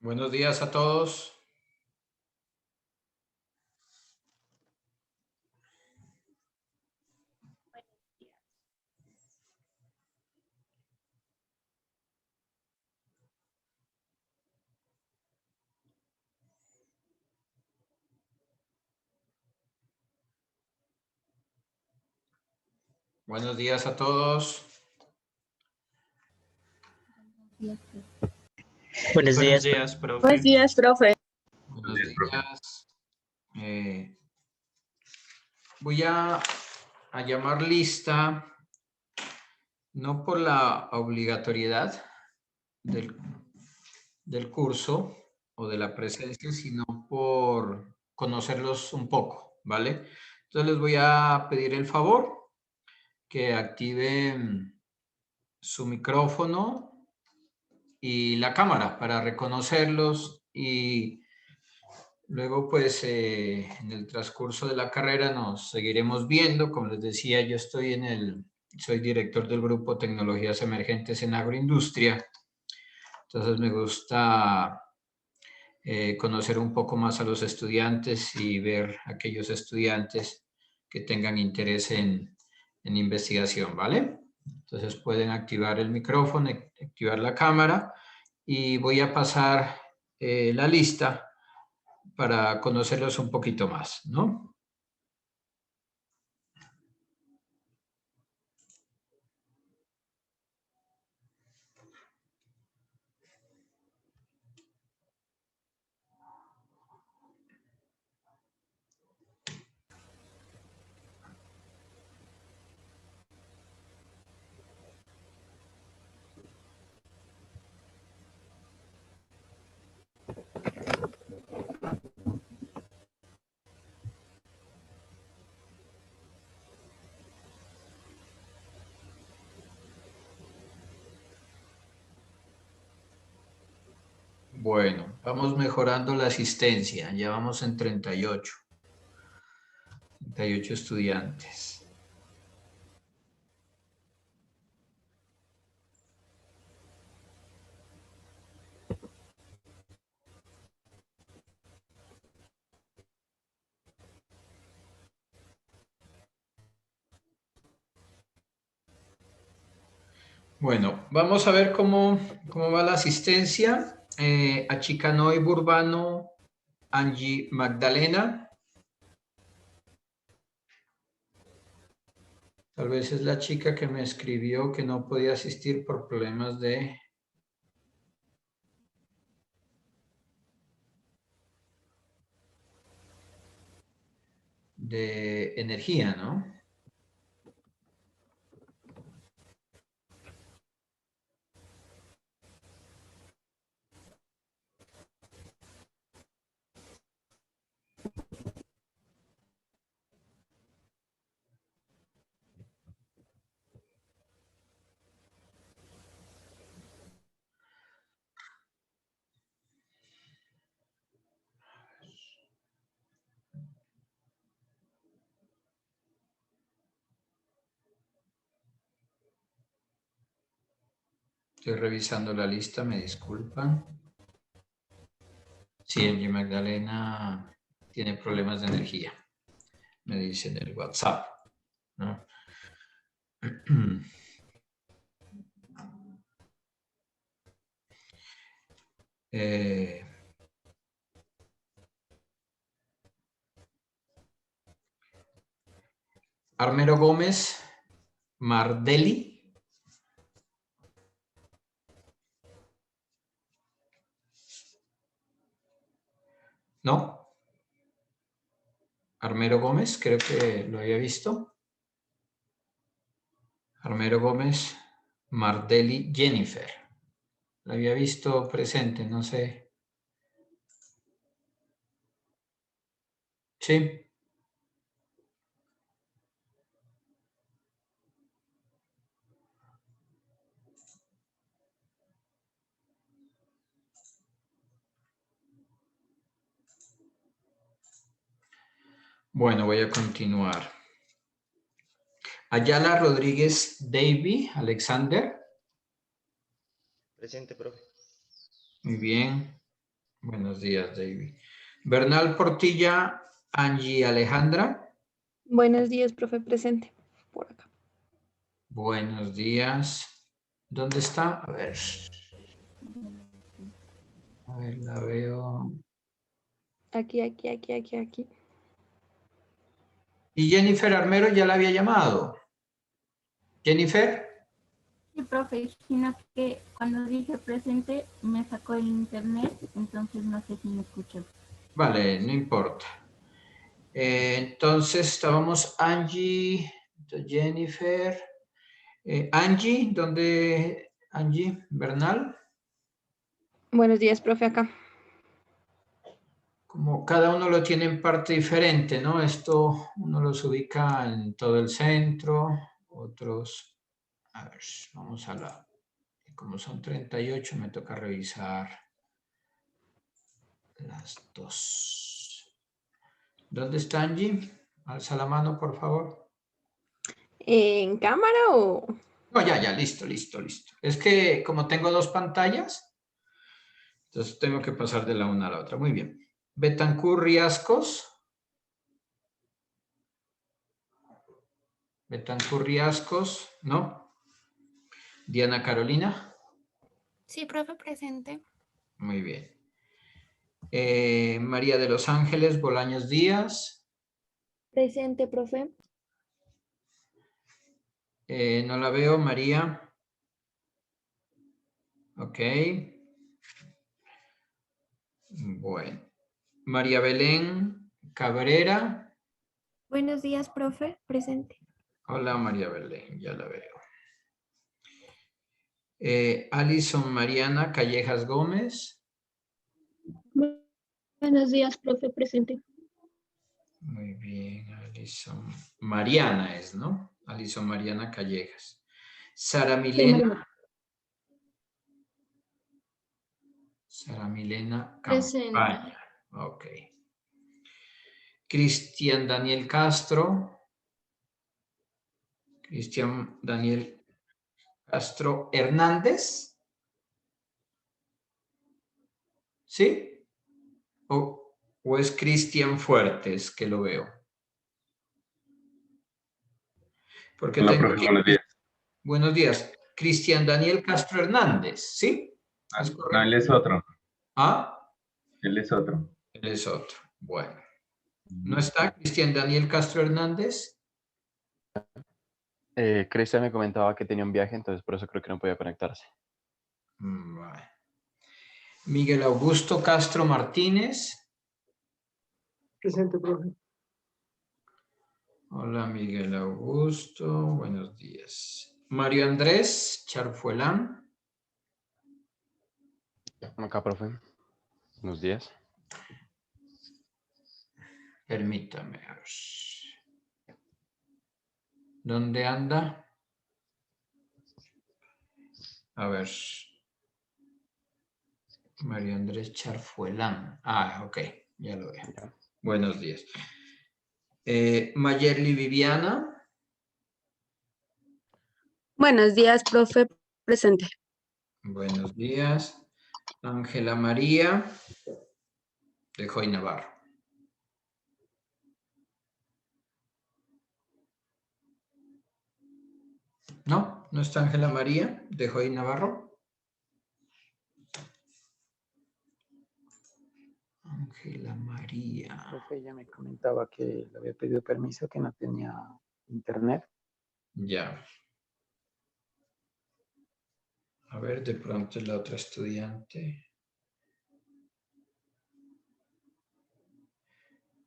Buenos días a todos. Buenos días a todos. Buenos Buenos días. días, profe. Buenos días, profe. Buenos días. Voy a llamar lista, no por la obligatoriedad del curso o de la presencia, sino por conocerlos un poco, ¿vale? Entonces les voy a pedir el favor que activen su micrófono y la cámara para reconocerlos y luego pues en el transcurso de la carrera nos seguiremos viendo. Como les decía, yo soy director del grupo Tecnologías Emergentes en Agroindustria. Entonces me gusta conocer un poco más a los estudiantes y ver a aquellos estudiantes que tengan interés en investigación, ¿vale? Entonces pueden activar el micrófono, activar la cámara y voy a pasar la lista para conocerlos un poquito más, ¿no? Bueno, vamos mejorando la asistencia. Ya vamos en 38 estudiantes. Bueno, vamos a ver cómo va la asistencia. Achicanoy Burbano, Angie Magdalena. Tal vez es la chica que me escribió que no podía asistir por problemas de energía, ¿no? Estoy revisando la lista, me disculpan. Sí, Angie Magdalena tiene problemas de energía, me dice en el WhatsApp, ¿no? Armero Gómez, Mardeli. ¿No? Armero Gómez, creo que lo había visto. Armero Gómez, Mardeli Jennifer. La había visto presente, no sé. Sí. Bueno, voy a continuar. Ayala Rodríguez Davy, Alexander. Presente, profe. Muy bien. Buenos días, David. Bernal Portilla, Angie Alejandra. Buenos días, profe, presente. Por acá. Buenos días. ¿Dónde está? A ver, la veo. Aquí. Y Jennifer Armero ya la había llamado. Jennifer. Sí, profe, sino que cuando dije presente me sacó el internet, entonces no sé si me escuchó. Vale, no importa. Entonces estábamos Angie, Jennifer. Angie, ¿dónde? Angie Bernal. Buenos días, profe, acá. Como cada uno lo tiene en parte diferente, ¿no? Esto uno los ubica en todo el centro, otros, a ver, vamos a la, como son 38, me toca revisar las dos. ¿Dónde está Angie? Alza la mano, por favor. ¿En cámara o...? No, ya, listo. Es que como tengo dos pantallas, entonces tengo que pasar de la una a la otra. Muy bien. Betancur Riascos. Betancur Riascos, ¿no? Diana Carolina. Sí, profe, presente. Muy bien. María de los Ángeles Bolaños Díaz. Presente, profe. No la veo, María. Ok. Bueno. María Belén Cabrera. Buenos días, profe. Presente. Hola, María Belén, ya la veo. Alison Mariana Callejas Gómez. Buenos días, profe. Presente. Muy bien, Alison. Mariana es, ¿no? Alison Mariana Callejas. Sara Milena. Sara Milena Presente. Campaña. Ok. Cristian Daniel Castro. Cristian Daniel Castro Hernández. ¿Sí? ¿O es Cristian Fuertes que lo veo? Porque Hola, tengo profe, aquí... buenos días. Buenos días. Cristian Daniel Castro Hernández, ¿sí? ¿Es No, correcto? él es otro. Ah, Él es otro. él es otro. Bueno. ¿No está Cristian Daniel Castro Hernández? Cristian me comentaba que tenía un viaje, entonces por eso creo que no podía conectarse. Vale. Miguel Augusto Castro Martínez. Presente, profe. Hola, Miguel Augusto. Buenos días. Mario Andrés Charfuelán. Acá, profe. Buenos días. Permítame. ¿Dónde anda? A ver. Mario Andrés Charfuelán. Ah, ok. Ya lo veo. Buenos días. Mayerly Viviana. Buenos días, profe. Presente. Buenos días. Ángela María de Joy Navarro. ¿No? ¿No está Ángela María de Joy Navarro? Ángela María. Profe, ella me comentaba que le había pedido permiso, que no tenía internet. Ya. A ver, de pronto la otra estudiante.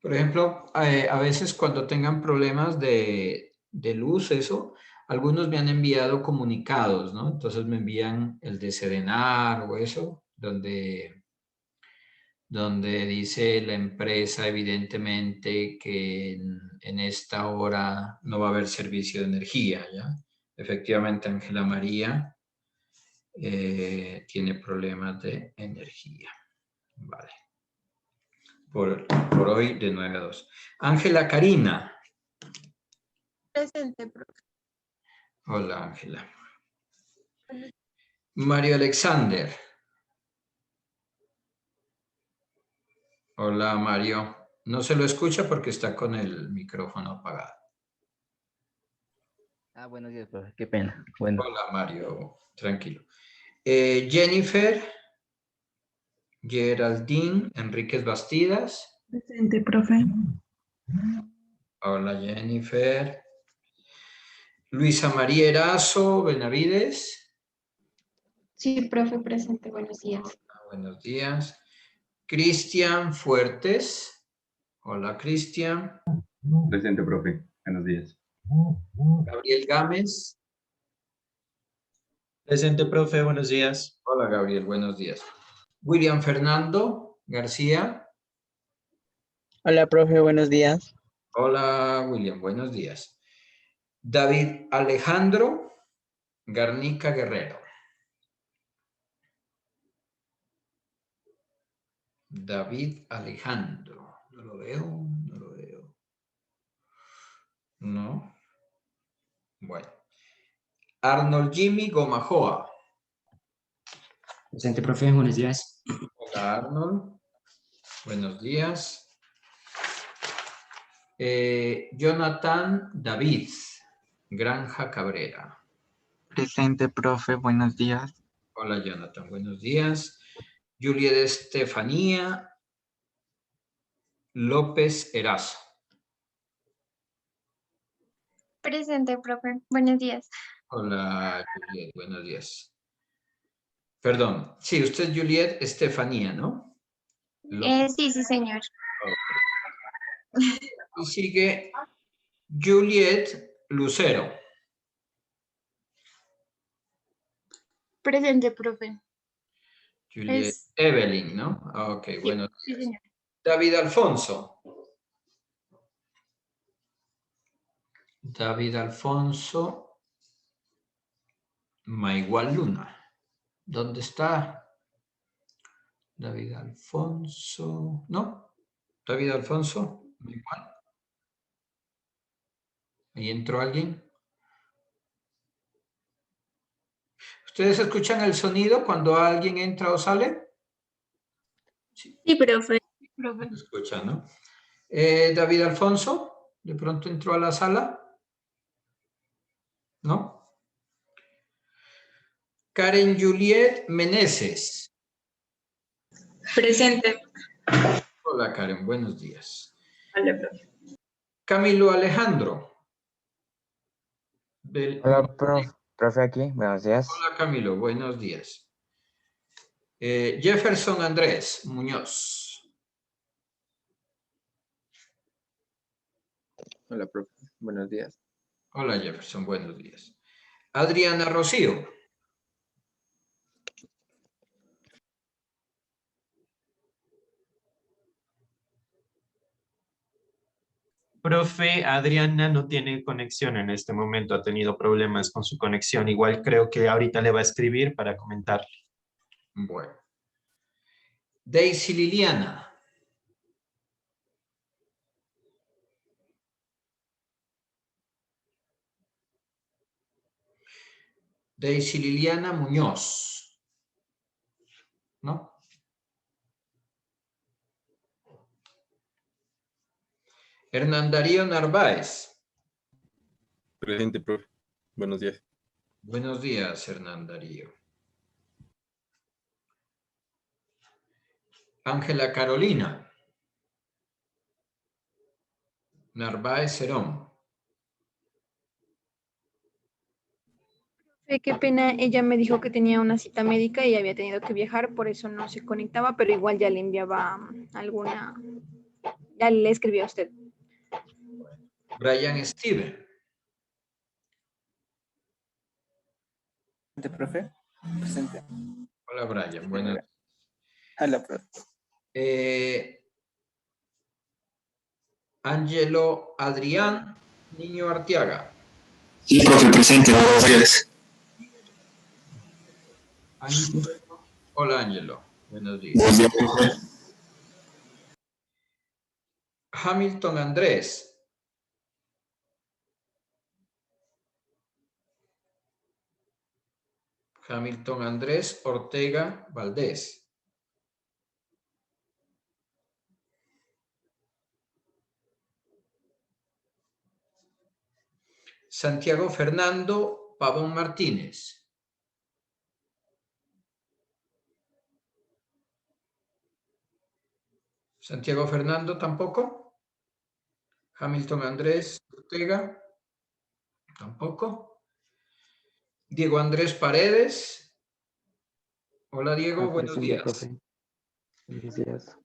Por ejemplo, a veces cuando tengan problemas de luz, eso, algunos me han enviado comunicados, ¿no? Entonces me envían el de Sedenar o eso, donde dice la empresa evidentemente que en esta hora no va a haber servicio de energía, ¿ya? Efectivamente, Ángela María tiene problemas de energía. Vale. Por hoy de 9 a 2. Ángela Karina. Presente, profe. Hola, Ángela. Mario Alexander. Hola, Mario. No se lo escucha porque está con el micrófono apagado. Buenos días, profe. Qué pena. Bueno. Hola, Mario. Tranquilo. Jennifer, Geraldine, Enríquez Bastidas. Presente, profe. Hola, Jennifer. Luisa María Erazo, Benavides. Sí, profe, presente. Buenos días. Buenos días. Cristian Fuertes. Hola, Cristian. Presente, profe. Buenos días. Gabriel Gámez. Presente, profe. Buenos días. Hola, Gabriel. Buenos días. William Fernando García. Hola, profe. Buenos días. Hola, William. Buenos días. David Alejandro Garnica Guerrero. David Alejandro. No lo veo, no lo veo. No. Bueno. Arnold Jimmy Gomajoa. Presente, profe. Buenos días. Hola, Arnold. Buenos días. Jonathan David Granja Cabrera. Presente, profe. Buenos días. Hola, Jonathan. Buenos días. Juliet Estefanía López Erazo. Presente, profe. Buenos días. Hola, Juliet. Buenos días. Perdón. Sí, usted es Juliet Estefanía, ¿no? Sí, sí, señor. Okay. Y sigue Juliet Lucero. Presente, profe. Juliet Evelyn, ¿no? Ok, Sí, bueno. sí, señor. David Alfonso. David Alfonso Maigual Luna. ¿Dónde está? David Alfonso. ¿No? David Alfonso Maigual. ¿Ahí entró alguien? ¿Ustedes escuchan el sonido cuando alguien entra o sale? Sí, profe. Se escucha, ¿no? David Alfonso, ¿de pronto entró a la sala? ¿No? Karen Juliet Meneses. Presente. Hola, Karen, buenos días. Hola, profe. Camilo Alejandro. Hola, profe, aquí. Buenos días. Hola, Camilo, buenos días. Jefferson Andrés Muñoz. Hola, profe. Buenos días. Hola, Jefferson, buenos días. Adriana Rocío. Profe, Adriana no tiene conexión en este momento, ha tenido problemas con su conexión. Igual creo que ahorita le va a escribir para comentarle. Bueno. Daisy Liliana. Daisy Liliana Muñoz. ¿No? Hernán Darío Narváez. Presente, profe. Buenos días. Buenos días, Hernán Darío. Ángela Carolina Narváez Cerón. Qué pena, ella me dijo que tenía una cita médica y había tenido que viajar, por eso no se conectaba, pero igual ya le enviaba alguna, ya le escribió a usted. Brian Steven. Presente, profe. Presente. Hola, Brian. Buenas. Hola, profe. Ángelo Adrián Niño Arteaga. Sí, profe, presente. Buenos días. Hola, Ángelo. Buenos días. Buenos días, profe. Hamilton Andrés. Hamilton Andrés Ortega Valdés. Santiago Fernando Pavón Martínez. Santiago Fernando tampoco. Hamilton Andrés Ortega tampoco. Diego Andrés Paredes. Hola Diego, buenos Presente, días. profe. Buenos días.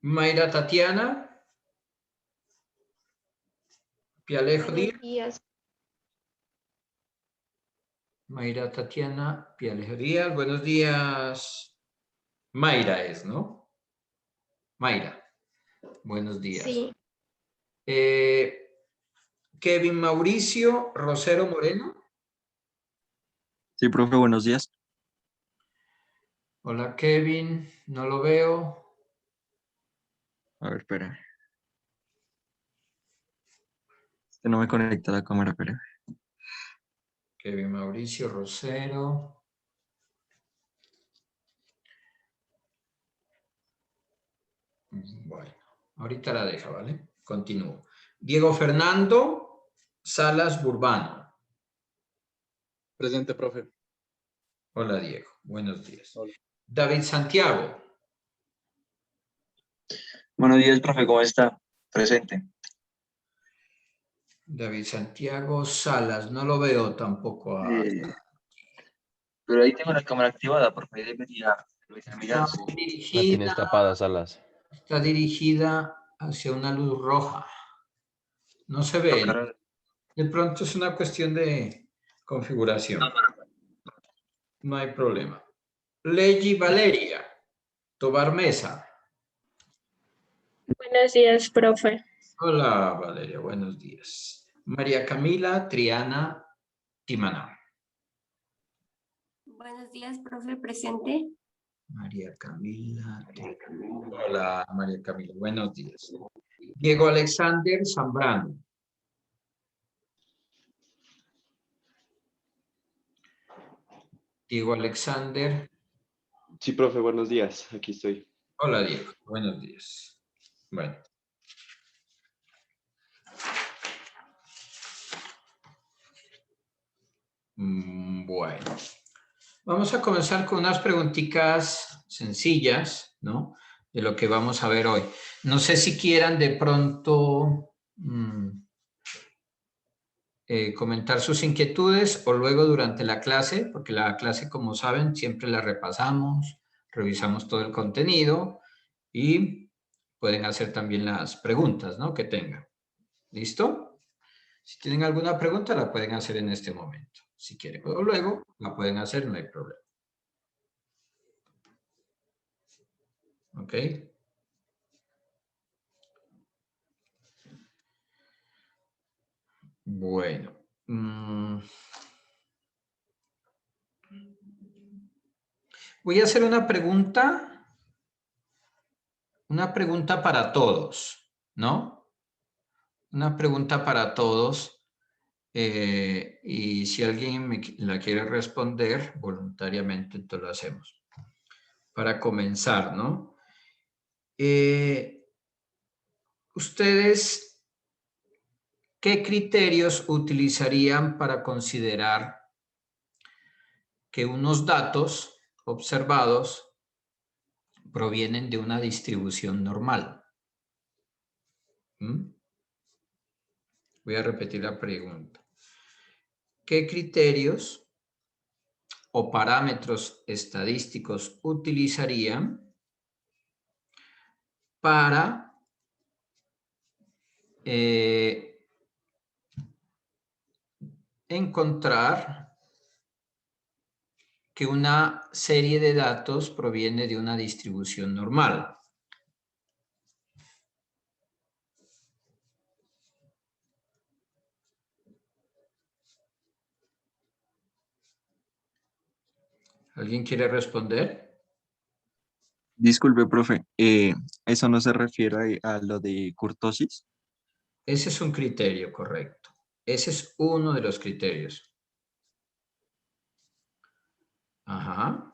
Mayra Tatiana. Pialejo Díaz. Buenos días. Mayra Tatiana Pialejo Díaz. Buenos días. Mayra es, ¿no? Mayra. Buenos días. Sí. Kevin Mauricio Rosero Moreno. Sí, profe, buenos días. Hola Kevin, no lo veo. A ver, espera. No me conecta la cámara, espera. Kevin Mauricio Rosero. Bueno, ahorita la deja, ¿vale? Continúo. Diego Fernando Salas Burbano. Presente, profe. Hola Diego, buenos días. Hola. David Santiago. Buenos días, profe, ¿cómo está? Presente. David Santiago Salas, no lo veo tampoco. Pero ahí tengo la cámara activada, profe, debería mirar. Está La tienes dirigida, tapada, Salas. está dirigida hacia una luz roja. No se ve. De pronto es una cuestión de configuración. No hay problema. Legi Valeria Tobar Mesa. Buenos días, profe. Hola Valeria, buenos días. María Camila Triana Timana. Buenos días, profe, presente. María Camila. Hola María Camila, buenos días. Diego Alexander Zambrano. Diego Alexander. Sí, profe, buenos días. Aquí estoy. Hola Diego, buenos días. Bueno. Bueno. Vamos a comenzar con unas preguntitas sencillas, ¿no? De lo que vamos a ver hoy. No sé si quieran de pronto comentar sus inquietudes o luego durante la clase, porque la clase, como saben, siempre la repasamos, revisamos todo el contenido y pueden hacer también las preguntas, ¿no? Que tengan. ¿Listo? Si tienen alguna pregunta, la pueden hacer en este momento, si quieren. O luego la pueden hacer, no hay problema. ¿Ok? Bueno. Voy a hacer una pregunta para todos, ¿no? Una pregunta para todos. Y si alguien la quiere responder voluntariamente, entonces lo hacemos. Para comenzar, ¿no? ¿Ustedes qué criterios utilizarían para considerar que unos datos observados provienen de una distribución normal? Voy a repetir la pregunta. ¿Qué criterios o parámetros estadísticos utilizarían para encontrar que una serie de datos proviene de una distribución normal? ¿Alguien quiere responder? Disculpe, profe, ¿eso no se refiere a lo de kurtosis? Ese es un criterio, correcto. Ese es uno de los criterios. Ajá.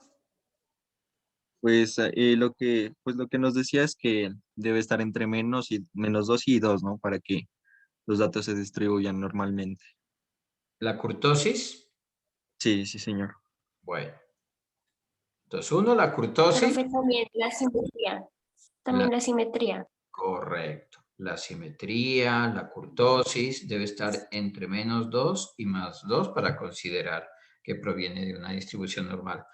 Pues lo que nos decía es que debe estar entre -2 y 2, ¿no? Para que los datos se distribuyan normalmente. ¿La kurtosis? Sí, sí, señor. Bueno. Entonces, uno, la kurtosis. Profe, también la simetría. También la simetría. Correcto. La simetría, la kurtosis debe estar entre -2 y +2 para considerar que proviene de una distribución normal.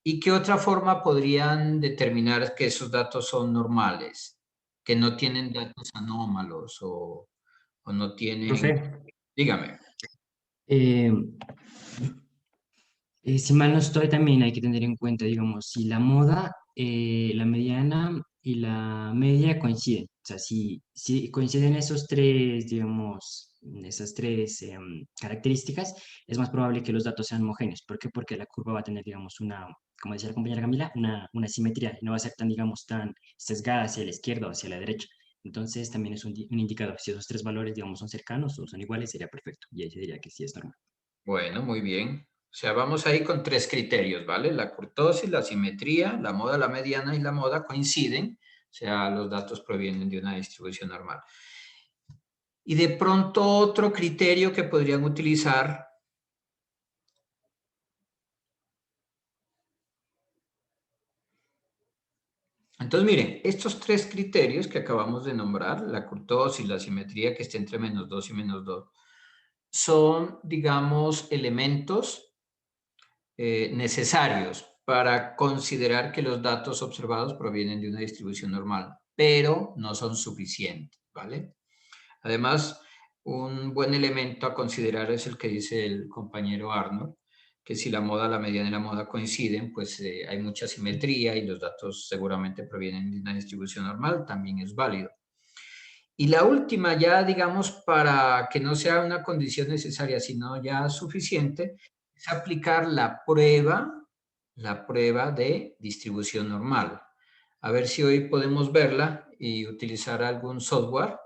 ¿Y qué otra forma podrían determinar que esos datos son normales? Que no tienen datos anómalos o no tienen... Profe. Dígame. Si mal no estoy, también hay que tener en cuenta, digamos, si la moda, la mediana y la media coinciden. O sea, si coinciden esos tres, digamos, esas tres características, es más probable que los datos sean homogéneos. ¿Por qué? Porque la curva va a tener, digamos, como decía la compañera Camila, una simetría. Y no va a ser tan, digamos, tan sesgada hacia la izquierda o hacia la derecha. Entonces, también es un indicador. Si esos tres valores, digamos, son cercanos o son iguales, sería perfecto. Y ahí se diría que sí es normal. Bueno, muy bien. O sea, vamos ahí con 3 criterios, ¿vale? La kurtosis, la simetría, la moda, la mediana y la moda coinciden. O sea, los datos provienen de una distribución normal. Y de pronto otro criterio que podrían utilizar. Entonces, miren, estos 3 criterios que acabamos de nombrar, la kurtosis, la simetría que esté entre -2 y -2, son, digamos, elementos necesarios para considerar que los datos observados provienen de una distribución normal, pero no son suficientes, ¿vale? Además, un buen elemento a considerar es el que dice el compañero Arnold, que si la moda, la mediana y la moda coinciden, pues hay mucha simetría y los datos seguramente provienen de una distribución normal, también es válido. Y la última, ya digamos, para que no sea una condición necesaria, sino ya suficiente, es aplicar la prueba de distribución normal. A ver si hoy podemos verla y utilizar algún software.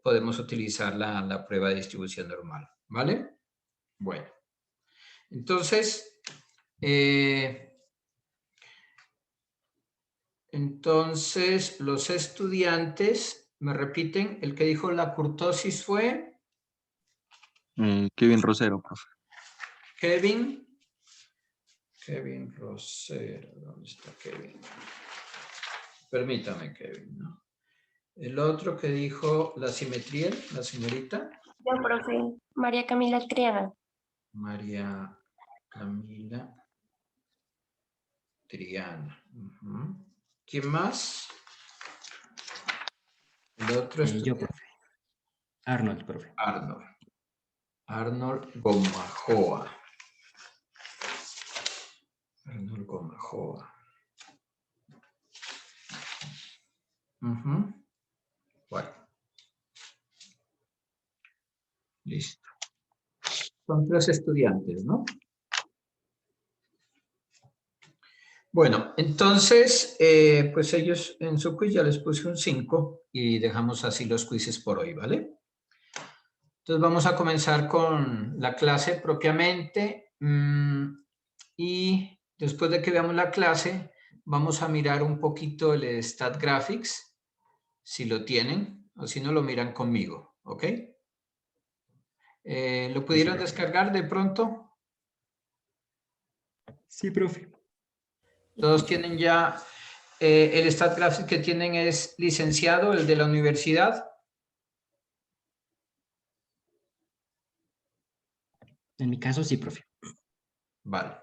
Podemos utilizar la prueba de distribución normal, ¿vale? Bueno. Entonces, los estudiantes... ¿Me repiten? El que dijo la kurtosis fue... Kevin Rosero, profe. Kevin Rosero. ¿Dónde está Kevin? Permítame, Kevin, ¿no? El otro que dijo la simetría, la señorita. Yo, profe. María Camila Triana. María Camila Triana. ¿Quién más? El otro es yo, profe. Arnold, profe. Arnold Gomajoa. Arnold Gomajoa. Bueno. Listo. Son 3 estudiantes, ¿no? Bueno, entonces, pues ellos en su quiz ya les puse un 5 y dejamos así los quizzes por hoy, ¿vale? Entonces vamos a comenzar con la clase propiamente y después de que veamos la clase vamos a mirar un poquito el StatGraphics, si lo tienen o si no lo miran conmigo, ¿ok? ¿Lo pudieron descargar de pronto? Sí, profe. Todos tienen ya, el StatGraphics que tienen es licenciado, el de la universidad. En mi caso, sí, profe. Vale.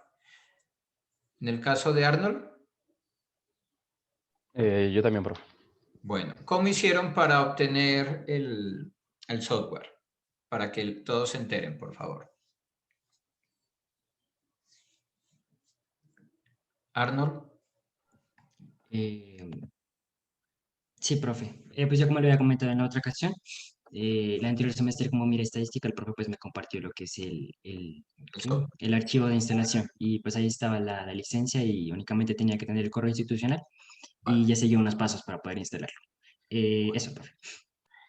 ¿En el caso de Arnold? Yo también, profe. Bueno, ¿cómo hicieron para obtener el software? Para que todos se enteren, por favor. Arnold. Sí, profe. Pues yo como le había comentado en la otra ocasión, el anterior semestre como mira estadística, el profe pues me compartió lo que es el archivo de instalación y pues ahí estaba la licencia y únicamente tenía que tener el correo institucional y ya seguía unos pasos para poder instalarlo. Eso, profe.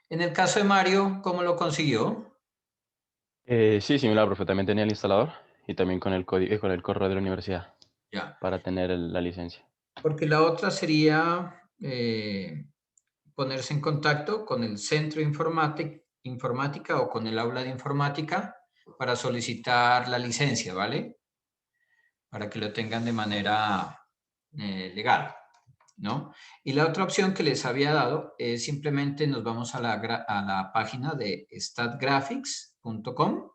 En el caso de Mario, ¿cómo lo consiguió? Sí, similar, profe. También tenía el instalador y también con el código, con el correo de la universidad. Ya. Para tener la licencia. Porque la otra sería ponerse en contacto con el centro de informática o con el aula de informática para solicitar la licencia, ¿vale? Para que lo tengan de manera legal, ¿no? Y la otra opción que les había dado es simplemente nos vamos a la página de statgraphics.com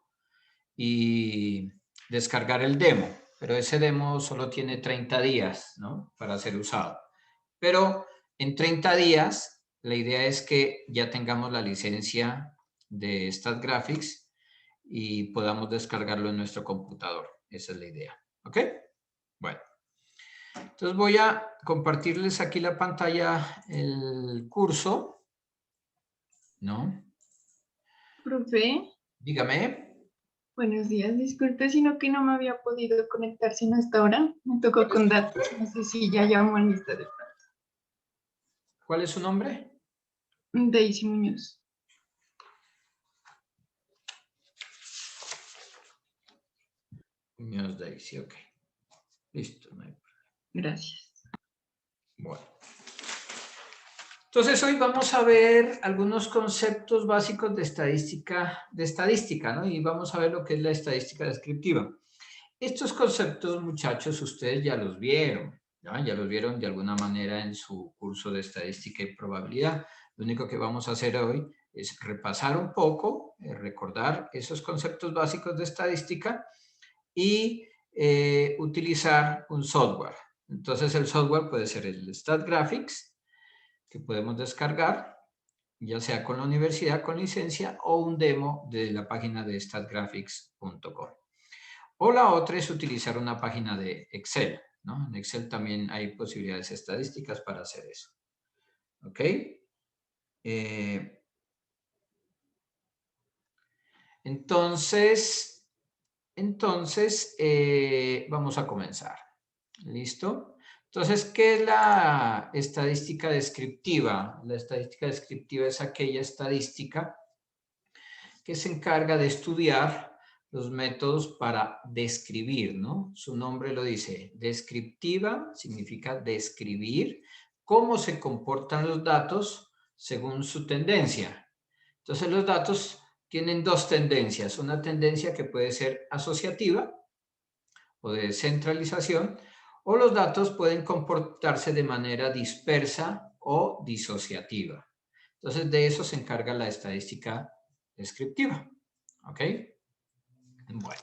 y descargar el demo, pero ese demo solo tiene 30 días, ¿no? Para ser usado. Pero en 30 días la idea es que ya tengamos la licencia de StatGraphics y podamos descargarlo en nuestro computador. Esa es la idea. ¿Ok? Bueno. Entonces voy a compartirles aquí la pantalla, el curso. ¿No? Profe. Dígame. Buenos días. Disculpe, sino que no me había podido conectar sino hasta ahora. Me tocó con datos. No sé si ya llamo a lista de pronto. ¿Cuál es su nombre? Daisy Muñoz. Muñoz Daisy, ok. Listo. No hay problema. Gracias. Bueno. Entonces hoy vamos a ver algunos conceptos básicos de estadística, ¿no? Y vamos a ver lo que es la estadística descriptiva. Estos conceptos, muchachos, ustedes ya los vieron, ¿no? Ya los vieron de alguna manera en su curso de estadística y probabilidad. Lo único que vamos a hacer hoy es repasar un poco, recordar esos conceptos básicos de estadística y utilizar un software. Entonces el software puede ser el StatGraphics, que podemos descargar, ya sea con la universidad con licencia o un demo de la página de statgraphics.com. O la otra es utilizar una página de Excel, ¿no? En Excel también hay posibilidades estadísticas para hacer eso. ¿Ok? Entonces, vamos a comenzar. ¿Listo? Entonces, ¿qué es la estadística descriptiva? La estadística descriptiva es aquella estadística que se encarga de estudiar los métodos para describir, ¿no? Su nombre lo dice. Descriptiva significa describir cómo se comportan los datos según su tendencia. Entonces, los datos tienen dos tendencias. Una tendencia que puede ser asociativa o de centralización, o los datos pueden comportarse de manera dispersa o disociativa. Entonces, de eso se encarga la estadística descriptiva. ¿Ok? Bueno.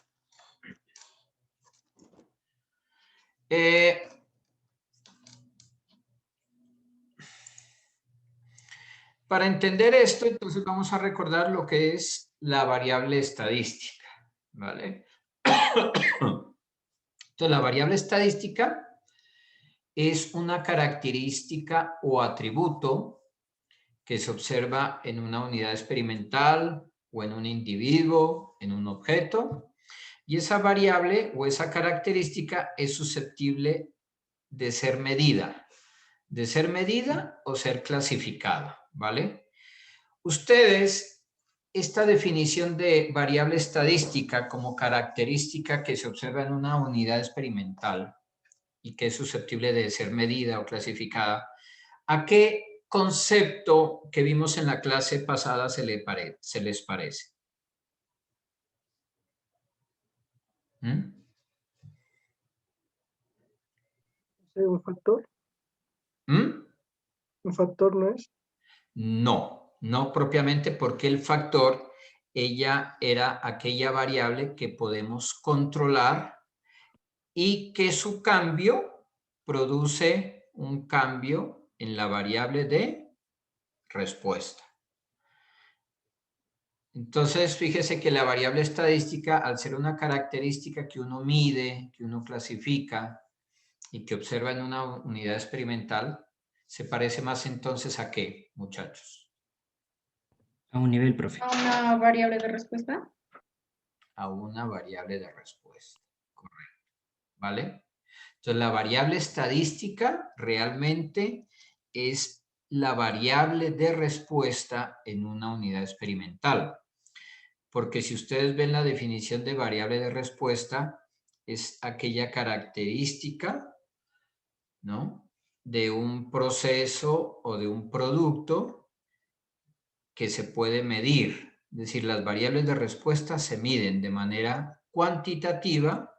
Para entender esto, entonces vamos a recordar lo que es la variable estadística. ¿Vale? Entonces, la variable estadística es una característica o atributo que se observa en una unidad experimental o en un individuo, en un objeto, y esa variable o esa característica es susceptible de ser medida o ser clasificada, ¿vale? Ustedes, esta definición de variable estadística como característica que se observa en una unidad experimental y que es susceptible de ser medida o clasificada, ¿a qué concepto que vimos en la clase pasada se les parece? ¿Mm? ¿Un factor? ¿Mm? ¿Un factor no es? No, no propiamente, porque el factor, ella era aquella variable que podemos controlar y que su cambio produce un cambio en la variable de respuesta. Entonces, fíjese que la variable estadística, al ser una característica que uno mide, que uno clasifica y que observa en una unidad experimental, se parece más entonces ¿a qué, muchachos? A un nivel, profe. ¿A una variable de respuesta? A una variable de respuesta, correcto. ¿Vale? Entonces, la variable estadística realmente es la variable de respuesta en una unidad experimental. Porque si ustedes ven la definición de variable de respuesta, es aquella característica, ¿no?, de un proceso o de un producto que se puede medir, Es decir, las variables de respuesta se miden de manera cuantitativa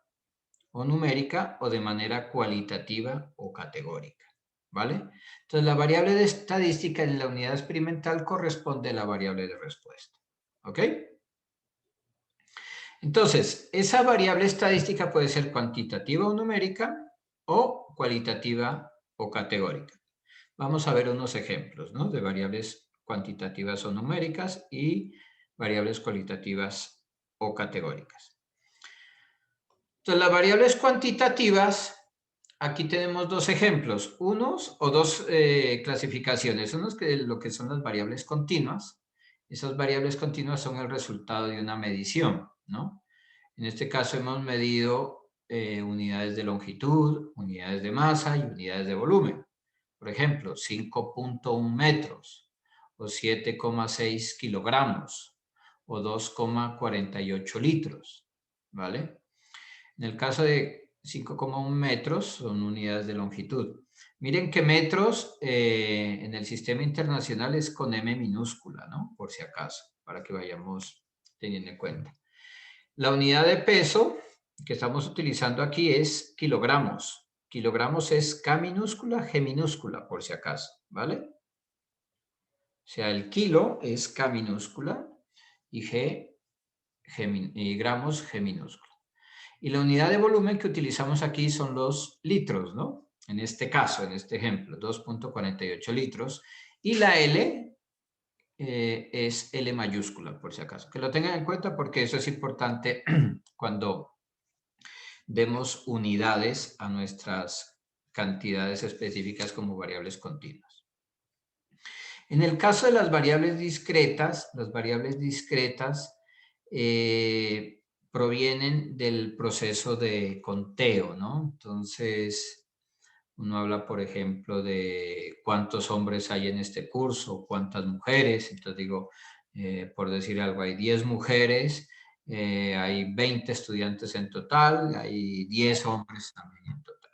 o numérica o de manera cualitativa o categórica, ¿vale? Entonces, la variable de estadística en la unidad experimental corresponde a la variable de respuesta, ¿ok? Entonces, esa variable estadística puede ser cuantitativa o numérica o cualitativa o categórica. Vamos a ver unos ejemplos, ¿no? De variables cuantitativas o numéricas y variables cualitativas o categóricas. Entonces, las variables cuantitativas, aquí tenemos dos ejemplos, dos clasificaciones. Unos que lo que son las variables continuas. Esas variables continuas son el resultado de una medición, ¿no? En este caso hemos medido unidades de longitud, unidades de masa y unidades de volumen. Por ejemplo, 5.1 metros o 7,6 kilogramos o 2,48 litros, ¿vale? En el caso de 5,1 metros son unidades de longitud. Miren que metros en el sistema internacional es con M minúscula, ¿no? Por si acaso, para que vayamos teniendo en cuenta. La unidad de peso que estamos utilizando aquí es kilogramos. Kilogramos es K minúscula, G minúscula, por si acaso, ¿vale? O sea, el kilo es K minúscula y gramos G minúscula. Y la unidad de volumen que utilizamos aquí son los litros, ¿no? En este caso, en este ejemplo, 2.48 litros. Y la L es L mayúscula, por si acaso. Que lo tengan en cuenta porque eso es importante cuando demos unidades a nuestras cantidades específicas como variables continuas. En el caso de las variables discretas provienen del proceso de conteo, ¿no? Entonces, uno habla, por ejemplo, de cuántos hombres hay en este curso, cuántas mujeres. Entonces digo, por decir algo, hay 10 mujeres, hay 20 estudiantes en total, hay 10 hombres también en total.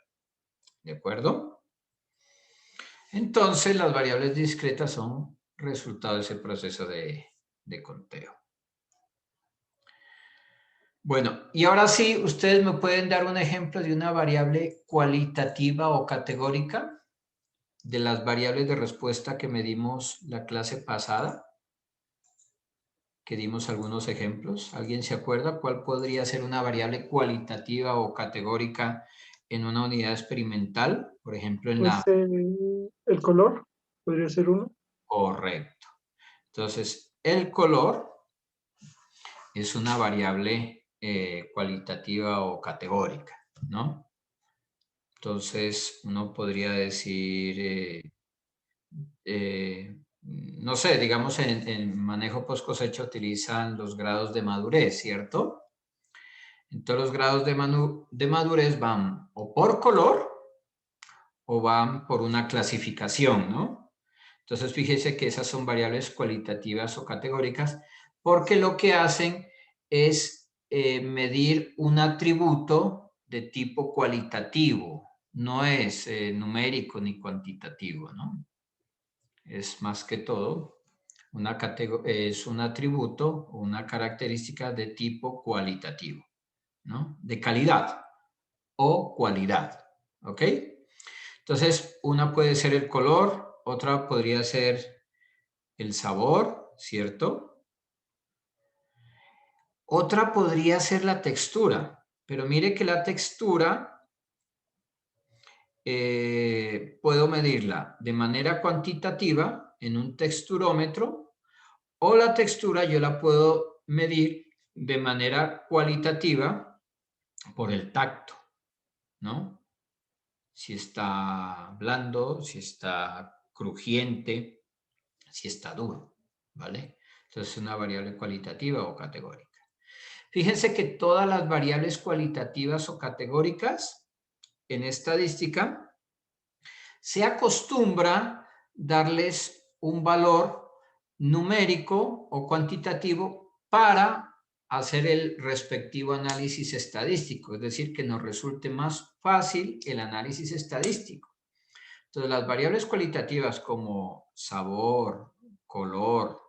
¿De acuerdo? Entonces, las variables discretas son resultado de ese proceso de conteo. Bueno, y ahora sí, ¿ustedes me pueden dar un ejemplo de una variable cualitativa o categórica de las variables de respuesta que medimos la clase pasada? Que dimos algunos ejemplos. ¿Alguien se acuerda cuál podría ser una variable cualitativa o categórica en una unidad experimental? Por ejemplo, en la... El color podría ser uno. Correcto. Entonces, el color es una variable cualitativa o categórica, ¿no? Entonces, uno podría decir, no sé, digamos en manejo post cosecha utilizan los grados de madurez, ¿cierto? Entonces, los grados de madurez van o por color o van por una clasificación, ¿no? Entonces, fíjese que esas son variables cualitativas o categóricas porque lo que hacen es medir un atributo de tipo cualitativo, no es numérico ni cuantitativo, ¿no? Es más que todo es un atributo o una característica de tipo cualitativo, ¿no? De calidad o cualidad, ¿ok? Entonces, una puede ser el color, otra podría ser el sabor, ¿cierto? Otra podría ser la textura, pero mire que la textura puedo medirla de manera cuantitativa en un texturómetro o la textura yo la puedo medir de manera cualitativa por el tacto, ¿no? Si está blando, si está crujiente, si está duro, ¿vale? Entonces es una variable cualitativa o categórica. Fíjense que todas las variables cualitativas o categóricas en estadística se acostumbra darles un valor numérico o cuantitativo para hacer el respectivo análisis estadístico, es decir, que nos resulte más fácil el análisis estadístico. Entonces, las variables cualitativas como sabor, color,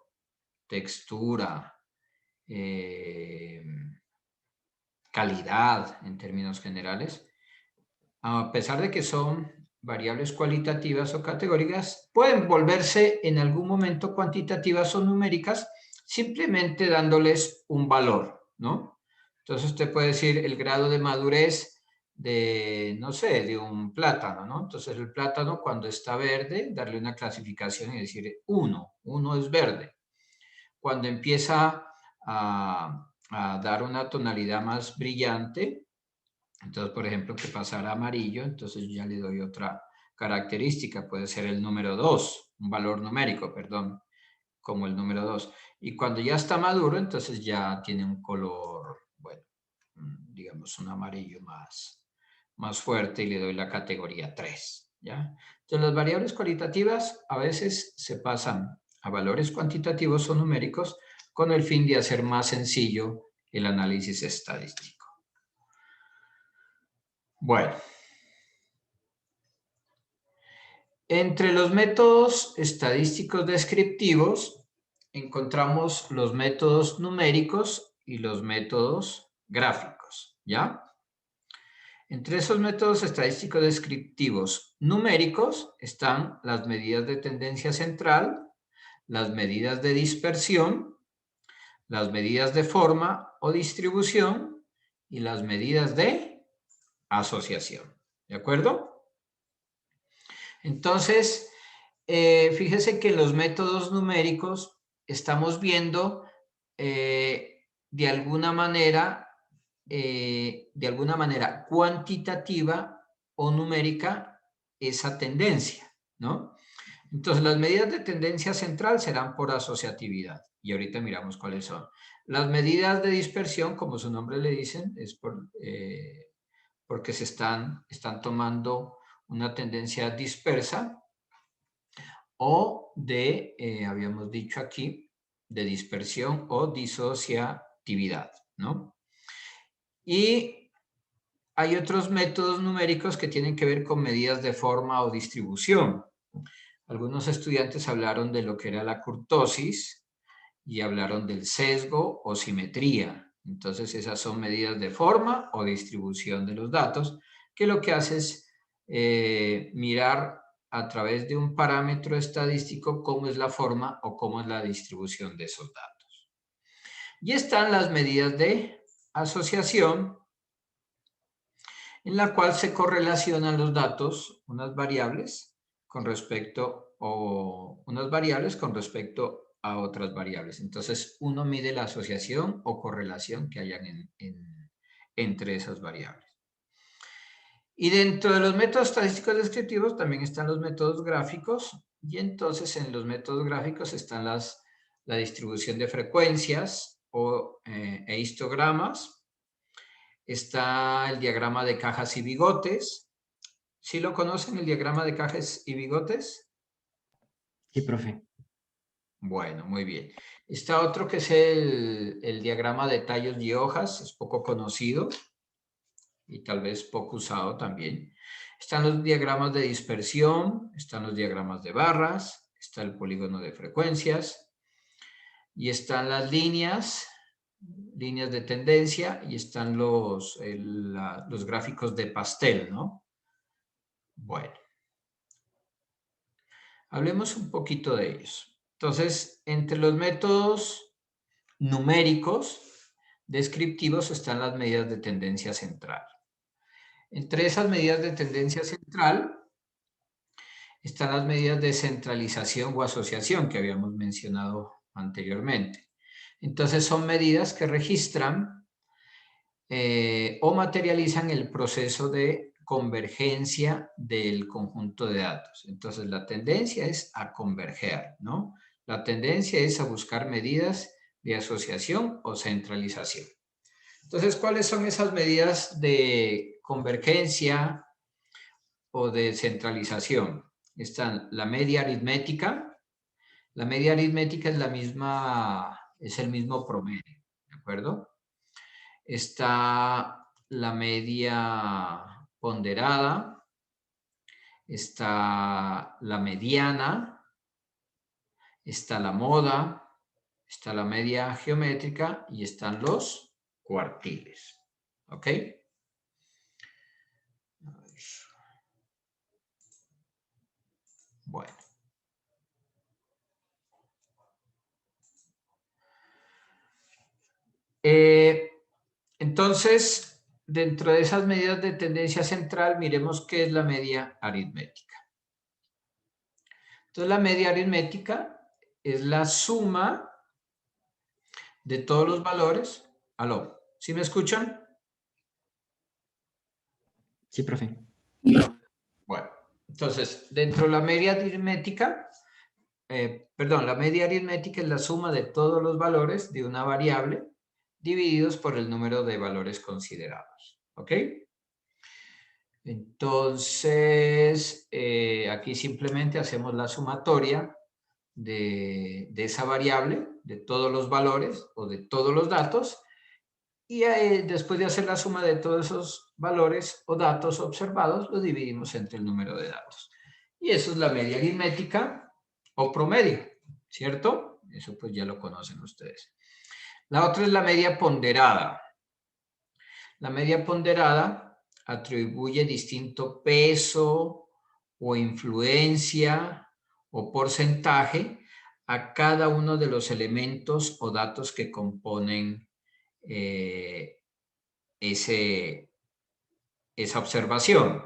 textura, calidad en términos generales, a pesar de que son variables cualitativas o categóricas, pueden volverse en algún momento cuantitativas o numéricas simplemente dándoles un valor, ¿no? Entonces usted puede decir el grado de madurez de, no sé, de un plátano, ¿no? Entonces el plátano cuando está verde, darle una clasificación y decir 1 es verde. Cuando empieza a dar una tonalidad más brillante, entonces, por ejemplo, que pasara a amarillo, entonces ya le doy otra característica, puede ser el número 2, un valor numérico, perdón, como el número 2. Y cuando ya está maduro, entonces ya tiene un color, bueno, digamos un amarillo más fuerte y le doy la categoría 3, ¿ya? Entonces, las variables cualitativas a veces se pasan a valores cuantitativos o numéricos con el fin de hacer más sencillo el análisis estadístico. Bueno, entre los métodos estadísticos descriptivos encontramos los métodos numéricos y los métodos gráficos, ¿ya? Entre esos métodos estadísticos descriptivos numéricos están las medidas de tendencia central, las medidas de dispersión, las medidas de forma o distribución y las medidas de asociación, ¿de acuerdo? Entonces, fíjese que los métodos numéricos estamos viendo de alguna manera cuantitativa o numérica esa tendencia, ¿no? Entonces, las medidas de tendencia central serán por asociatividad y ahorita miramos cuáles son. Las medidas de dispersión, como su nombre le dicen, es porque se están tomando una tendencia dispersa o de, habíamos dicho aquí, de dispersión o disociatividad, ¿no? Y hay otros métodos numéricos que tienen que ver con medidas de forma o distribución. Algunos estudiantes hablaron de lo que era la kurtosis y hablaron del sesgo o simetría. Entonces, esas son medidas de forma o distribución de los datos, que lo que hace es mirar a través de un parámetro estadístico cómo es la forma o cómo es la distribución de esos datos. Y están las medidas de asociación, en la cual se correlacionan los datos, unas variables con respecto a otras variables. Entonces, uno mide la asociación o correlación que hayan entre esas variables. Y dentro de los métodos estadísticos descriptivos también están los métodos gráficos, y entonces en los métodos gráficos están la distribución de frecuencias e histogramas. Está el diagrama de cajas y bigotes. ¿Sí lo conocen, el diagrama de cajas y bigotes? Sí, profe. Bueno, muy bien. Está otro que es el diagrama de tallos y hojas, es poco conocido y tal vez poco usado también. Están los diagramas de dispersión, están los diagramas de barras, está el polígono de frecuencias y están las líneas de tendencia y están los gráficos de pastel, ¿no? Bueno. Hablemos un poquito de ellos. Entonces, entre los métodos numéricos descriptivos están las medidas de tendencia central. Entre esas medidas de tendencia central están las medidas de centralización o asociación que habíamos mencionado anteriormente. Entonces, son medidas que registran o materializan el proceso de convergencia del conjunto de datos. Entonces, la tendencia es a converger, ¿no? La tendencia es a buscar medidas de asociación o centralización. Entonces, ¿cuáles son esas medidas de convergencia o de centralización? Están la media aritmética. La media aritmética es el mismo promedio, ¿de acuerdo? Está la media ponderada, está la mediana, está la moda, está la media geométrica y están los cuartiles. ¿Ok? A ver. Bueno. Entonces, dentro de esas medidas de tendencia central, miremos qué es la media aritmética. Entonces, la media aritmética es la suma de todos los valores. ¿Aló? ¿Sí me escuchan? Sí, profe. Bueno, entonces, dentro de la media aritmética, la media aritmética es la suma de todos los valores de una variable divididos por el número de valores considerados. ¿Ok? Entonces, aquí simplemente hacemos la sumatoria de esa variable, de todos los valores o de todos los datos, y después de hacer la suma de todos esos valores o datos observados, lo dividimos entre el número de datos. Y eso es la media aritmética o promedio, ¿cierto? Eso pues ya lo conocen ustedes. La otra es la media ponderada. La media ponderada atribuye distinto peso o influencia o porcentaje a cada uno de los elementos o datos que componen esa observación.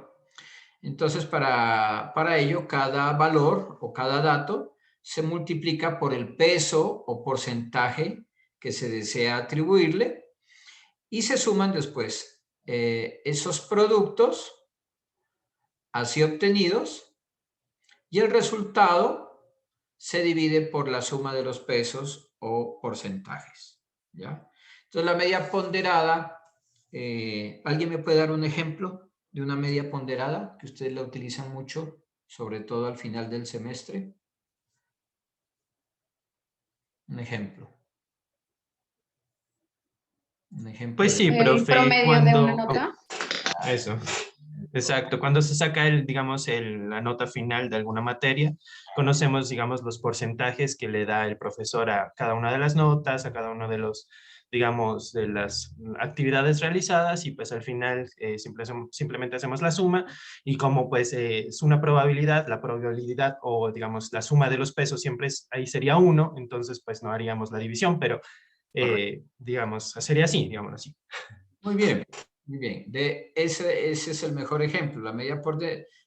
Entonces, para ello, cada valor o cada dato se multiplica por el peso o porcentaje que se desea atribuirle y se suman después esos productos así obtenidos y el resultado se divide por la suma de los pesos o porcentajes. ¿Ya? Entonces, la media ponderada, ¿alguien me puede dar un ejemplo de una media ponderada que ustedes la utilizan mucho, sobre todo al final del semestre? Un ejemplo. Un ejemplo. Pues sí, ¿El profe, promedio de una nota? Eso, exacto. Cuando se saca la nota final de alguna materia, conocemos, digamos, los porcentajes que le da el profesor a cada una de las notas, a cada uno de los, digamos, de las actividades realizadas y pues al final simplemente hacemos la suma y como pues es una probabilidad, la probabilidad o digamos la suma de los pesos siempre ahí sería 1, entonces pues no haríamos la división, pero digamos, sería así, digámoslo así. Muy bien, muy bien. Ese es el mejor ejemplo. La media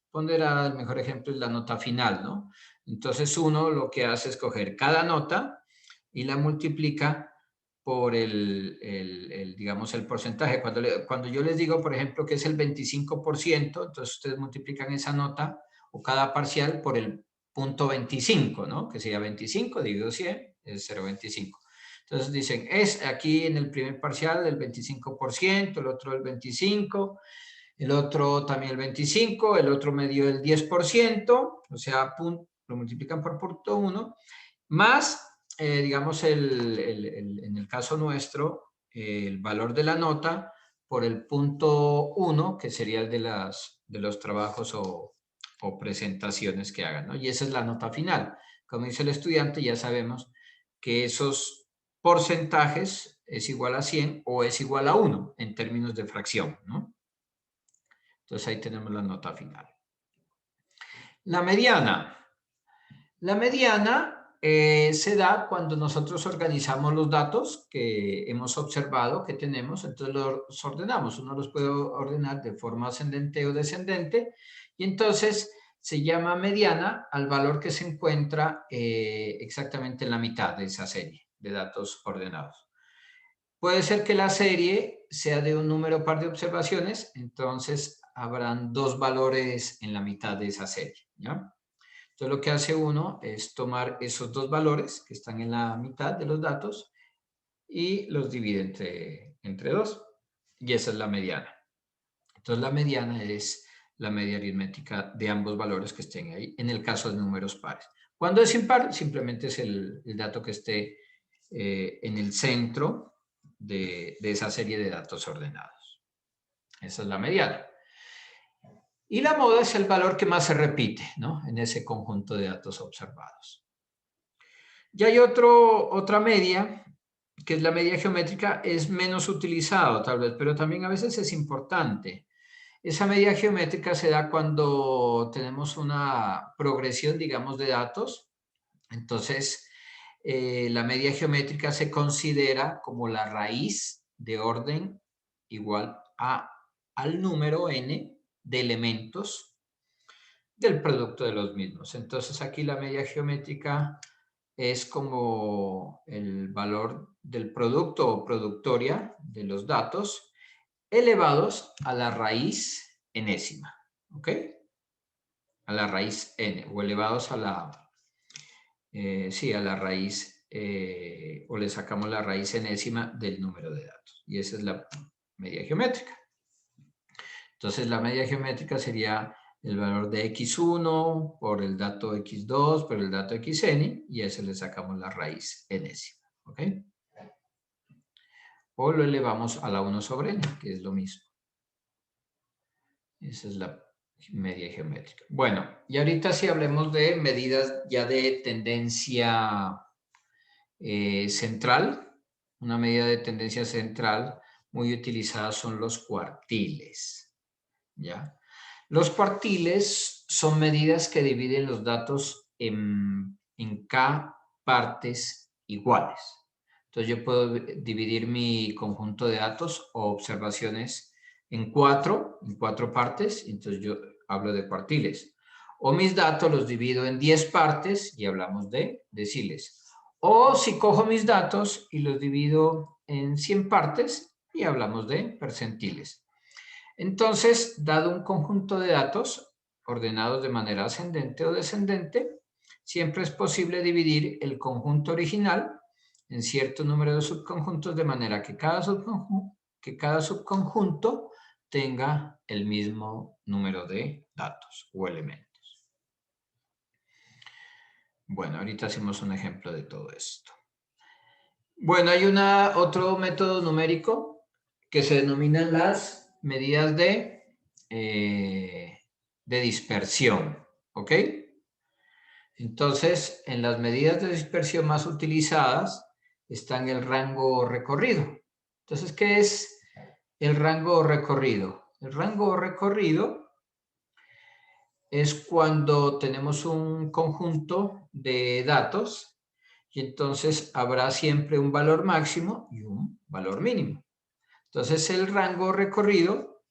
ponderada, el mejor ejemplo es la nota final, ¿no? Entonces uno lo que hace es coger cada nota y la multiplica por digamos, el porcentaje. Cuando yo les digo, por ejemplo, que es el 25%, entonces ustedes multiplican esa nota o cada parcial por el punto 25, ¿no? Que sería 25 dividido 100 es 0,25. Entonces dicen, es aquí en el primer parcial el 25%, el otro el 25%, el otro también el 25%, el otro me dio el 10%, o sea, lo multiplican por punto 1, más, digamos, en el caso nuestro, el valor de la nota por el punto 1, que sería el de los trabajos o presentaciones que hagan, ¿no? Y esa es la nota final. Como dice el estudiante, ya sabemos que esos porcentajes es igual a 100 o es igual a 1 en términos de fracción, ¿no? Entonces ahí tenemos la nota final. La mediana. La mediana se da cuando nosotros organizamos los datos que hemos observado que tenemos, entonces los ordenamos. Uno los puede ordenar de forma ascendente o descendente y entonces se llama mediana al valor que se encuentra exactamente en la mitad de esa serie de datos ordenados. Puede ser que la serie sea de un número par de observaciones, entonces habrán dos valores en la mitad de esa serie, ¿ya? Entonces lo que hace uno es tomar esos dos valores que están en la mitad de los datos y los divide entre dos, y esa es la mediana. Entonces la mediana es la media aritmética de ambos valores que estén ahí, en el caso de números pares. Cuando es impar, simplemente es el dato que esté en el centro de esa serie de datos ordenados. Esa es la mediana. Y la moda es el valor que más se repite, ¿no? En ese conjunto de datos observados. Ya hay otra media, que es la media geométrica, es menos utilizado tal vez, pero también a veces es importante. Esa media geométrica se da cuando tenemos una progresión, digamos, de datos. Entonces, la media geométrica se considera como la raíz de orden igual al número n de elementos del producto de los mismos. Entonces, aquí la media geométrica es como el valor del producto o productoria de los datos elevados a la raíz enésima, ¿ok? A la raíz n, o elevados a la, sí, a la raíz, o le sacamos la raíz enésima del número de datos. Y esa es la media geométrica. Entonces, la media geométrica sería el valor de x1 por el dato x2 por el dato xn, y a ese le sacamos la raíz enésima, ¿ok? O lo elevamos a la 1 sobre n, que es lo mismo. Esa es la media geométrica. Bueno, y ahorita sí hablemos de medidas ya de tendencia central. Una medida de tendencia central muy utilizada son los cuartiles, ¿ya? Los cuartiles son medidas que dividen los datos en K partes iguales. Entonces yo puedo dividir mi conjunto de datos o observaciones en cuatro partes, entonces yo hablo de cuartiles. O mis datos los divido en 10 partes y hablamos de deciles. O si cojo mis datos y los divido en 100 partes y hablamos de percentiles. Entonces, dado un conjunto de datos ordenados de manera ascendente o descendente, siempre es posible dividir el conjunto original en cierto número de subconjuntos de manera que cada subconjunto tenga el mismo número de datos o elementos. Bueno, ahorita hacemos un ejemplo de todo esto. Bueno, hay otro método numérico que se denominan las medidas de dispersión, ¿ok? Entonces, en las medidas de dispersión más utilizadas están el rango recorrido. Entonces, ¿qué es el rango recorrido? El rango recorrido es cuando tenemos un conjunto de datos y entonces habrá siempre un valor máximo y un valor mínimo. Entonces, el rango recorrido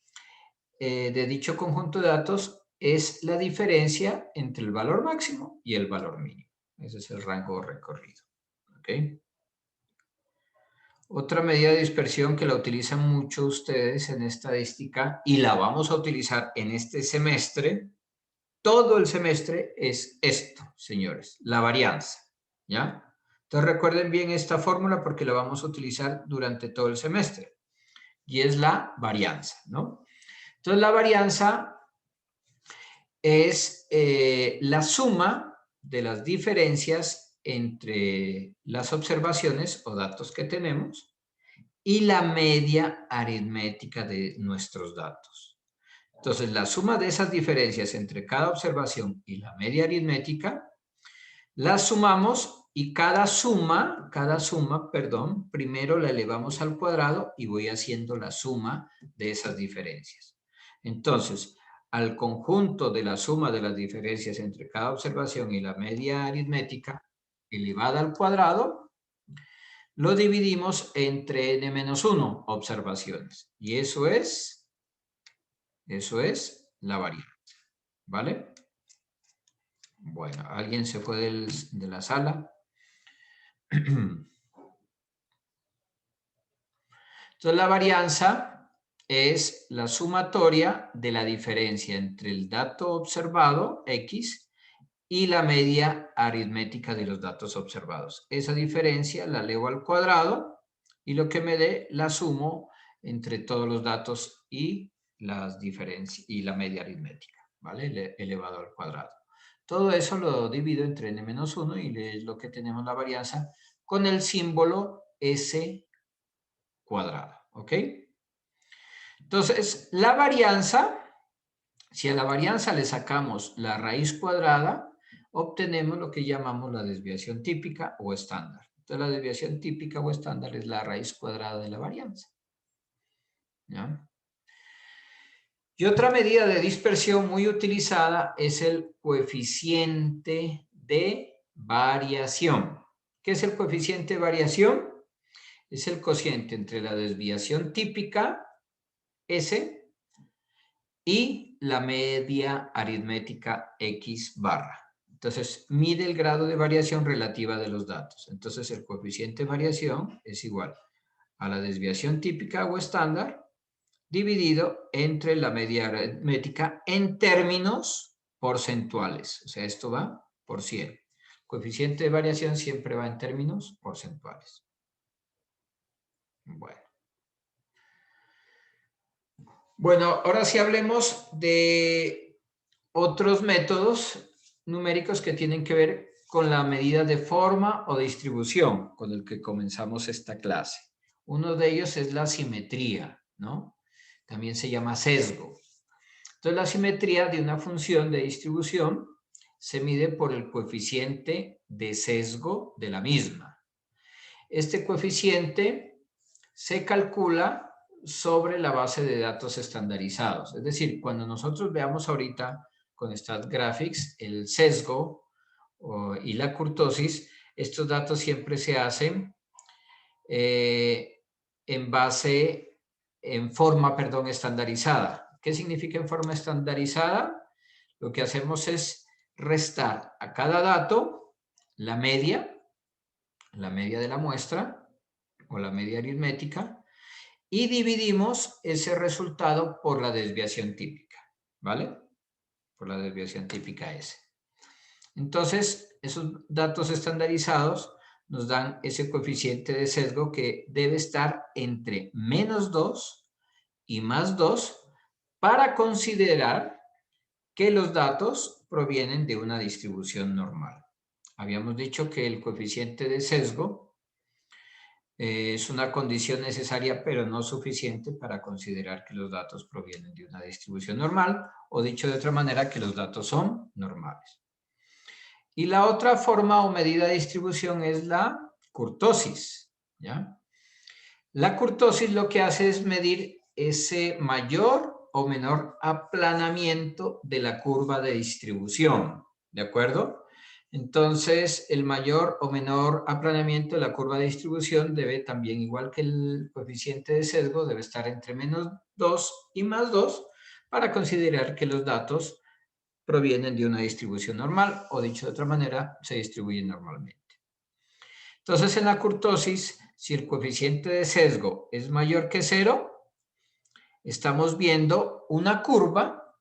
de dicho conjunto de datos es la diferencia entre el valor máximo y el valor mínimo. Ese es el rango recorrido. ¿Ok? Otra medida de dispersión que la utilizan mucho ustedes en estadística y la vamos a utilizar en este semestre, todo el semestre, es esto, señores, la varianza. ¿Ya? Entonces recuerden bien esta fórmula porque la vamos a utilizar durante todo el semestre. Y es la varianza, ¿no? Entonces, la varianza es la suma de las diferencias entre las observaciones o datos que tenemos y la media aritmética de nuestros datos. Entonces, la suma de esas diferencias entre cada observación y la media aritmética, la sumamos y cada suma, primero la elevamos al cuadrado y voy haciendo la suma de esas diferencias. Entonces, al conjunto de la suma de las diferencias entre cada observación y la media aritmética elevada al cuadrado, lo dividimos entre n-1 observaciones. Y eso es la varianza. ¿Vale? Bueno, ¿alguien se fue de la sala? Entonces, la varianza es la sumatoria de la diferencia entre el dato observado, X, y la media aritmética de los datos observados. Esa diferencia la elevo al cuadrado y lo que me dé la sumo entre todos los datos y las diferencias y la media aritmética, ¿vale? Elevado al cuadrado. Todo eso lo divido entre n-1 y es lo que tenemos la varianza con el símbolo S cuadrado, ¿ok? Entonces, la varianza, si a la varianza le sacamos la raíz cuadrada, obtenemos lo que llamamos la desviación típica o estándar. Entonces, la desviación típica o estándar es la raíz cuadrada de la varianza. ¿Ya? Y otra medida de dispersión muy utilizada es el coeficiente de variación. ¿Qué es el coeficiente de variación? Es el cociente entre la desviación típica, S, y la media aritmética X barra. Entonces, mide el grado de variación relativa de los datos. Entonces, el coeficiente de variación es igual a la desviación típica o estándar dividido entre la media aritmética en términos porcentuales. O sea, esto va por 100. El coeficiente de variación siempre va en términos porcentuales. Bueno, ahora sí hablemos de otros métodos numéricos que tienen que ver con la medida de forma o distribución con el que comenzamos esta clase. Uno de ellos es la simetría, ¿no? También se llama sesgo. Entonces, la simetría de una función de distribución se mide por el coeficiente de sesgo de la misma. Este coeficiente se calcula sobre la base de datos estandarizados. Es decir, cuando nosotros veamos ahorita con StatGraphics el sesgo y la kurtosis, estos datos siempre se hacen en forma estandarizada. ¿Qué significa en forma estandarizada? Lo que hacemos es restar a cada dato la media de la muestra o la media aritmética, y dividimos ese resultado por la desviación típica, ¿vale? Por la desviación típica S. Entonces, esos datos estandarizados nos dan ese coeficiente de sesgo que debe estar entre -2 y +2 para considerar que los datos provienen de una distribución normal. Habíamos dicho que el coeficiente de sesgo es una condición necesaria, pero no suficiente para considerar que los datos provienen de una distribución normal, o dicho de otra manera, que los datos son normales. Y la otra forma o medida de distribución es la kurtosis, ¿ya? La kurtosis lo que hace es medir ese mayor o menor aplanamiento de la curva de distribución, ¿de acuerdo? Entonces, el mayor o menor aplanamiento de la curva de distribución debe también, igual que el coeficiente de sesgo, debe estar entre -2 y +2 para considerar que los datos provienen de una distribución normal, o dicho de otra manera, se distribuyen normalmente. Entonces, en la kurtosis, si el coeficiente de sesgo es mayor que 0, estamos viendo una curva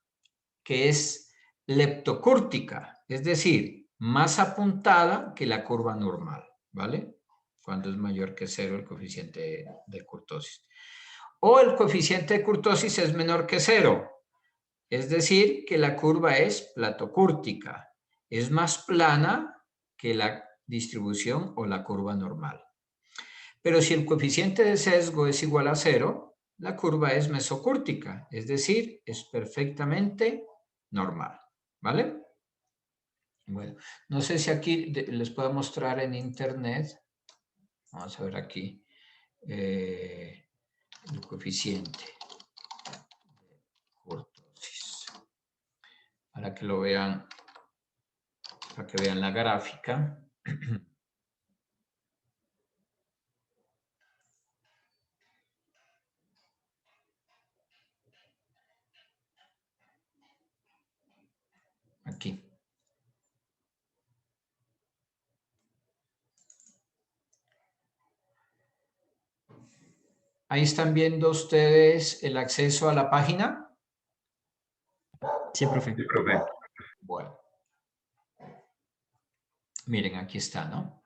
que es leptocúrtica, es decir, más apuntada que la curva normal, ¿vale? Cuando es mayor que 0 el coeficiente de kurtosis. O el coeficiente de kurtosis es menor que 0, es decir, que la curva es platocúrtica, es más plana que la distribución o la curva normal. Pero si el coeficiente de sesgo es igual a 0, la curva es mesocúrtica, es decir, es perfectamente normal, ¿vale? Bueno, no sé si aquí les puedo mostrar en internet. Vamos a ver aquí el coeficiente de kurtosis. Para que lo vean, para que vean la gráfica. Aquí. Ahí están viendo ustedes el acceso a la página. Sí, profe. Sí, profe. Bueno. Miren, aquí está, ¿no?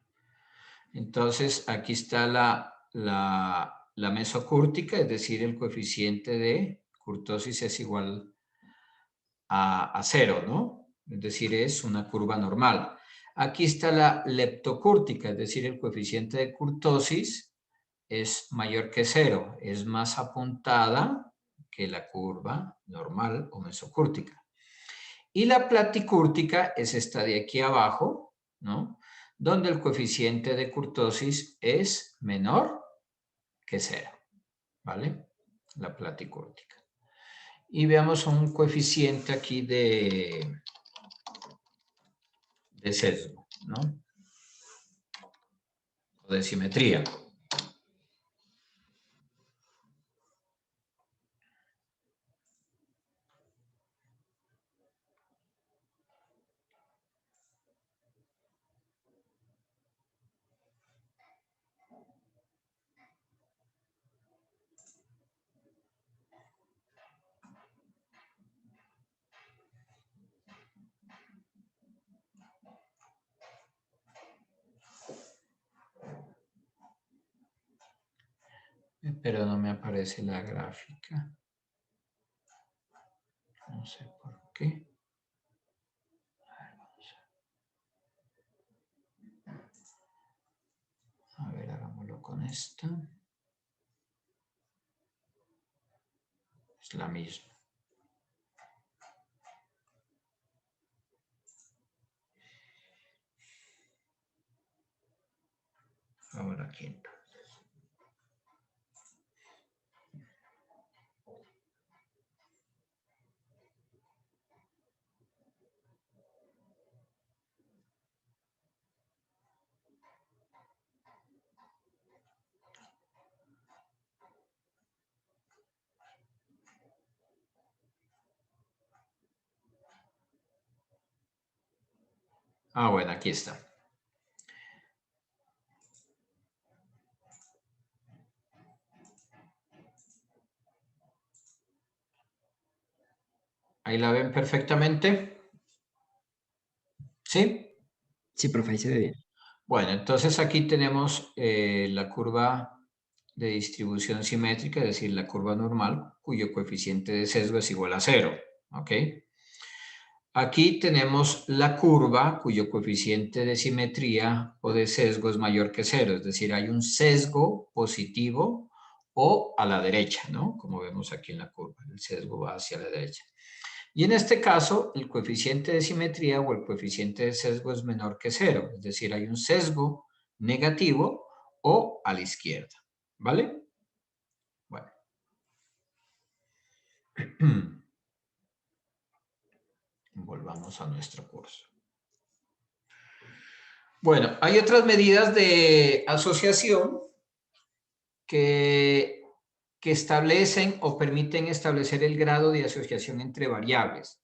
Entonces, aquí está la mesocúrtica, es decir, el coeficiente de kurtosis es igual a 0, ¿no? Es decir, es una curva normal. Aquí está la leptocúrtica, es decir, el coeficiente de kurtosis es mayor que 0, es más apuntada que la curva normal o mesocúrtica. Y la platicúrtica es esta de aquí abajo, ¿no? Donde el coeficiente de curtosis es menor que 0, ¿vale? La platicúrtica. Y veamos un coeficiente aquí de sesgo, ¿no? O de simetría. Pero no me aparece la gráfica. No sé por qué. A ver, hagámoslo con esta. Es la misma. Ahora aquí entonces. Ah, bueno, aquí está. ¿Ahí la ven perfectamente? ¿Sí? Sí, profe, ahí se ve bien. Bueno, entonces aquí tenemos la curva de distribución simétrica, es decir, la curva normal, cuyo coeficiente de sesgo es igual a 0. ¿Ok? Aquí tenemos la curva cuyo coeficiente de simetría o de sesgo es mayor que 0, es decir, hay un sesgo positivo o a la derecha, ¿no? Como vemos aquí en la curva, el sesgo va hacia la derecha. Y en este caso, el coeficiente de simetría o el coeficiente de sesgo es menor que 0, es decir, hay un sesgo negativo o a la izquierda, ¿vale? Bueno. Volvamos a nuestro curso. Bueno, hay otras medidas de asociación que establecen o permiten establecer el grado de asociación entre variables.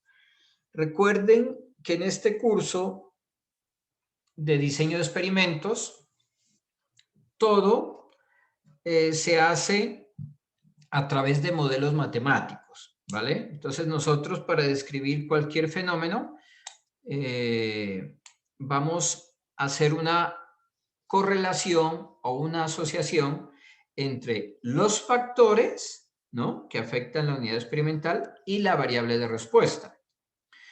Recuerden que en este curso de diseño de experimentos, todo se hace a través de modelos matemáticos, ¿vale? Entonces nosotros para describir cualquier fenómeno vamos a hacer una correlación o una asociación entre los factores, ¿no?, que afectan la unidad experimental y la variable de respuesta.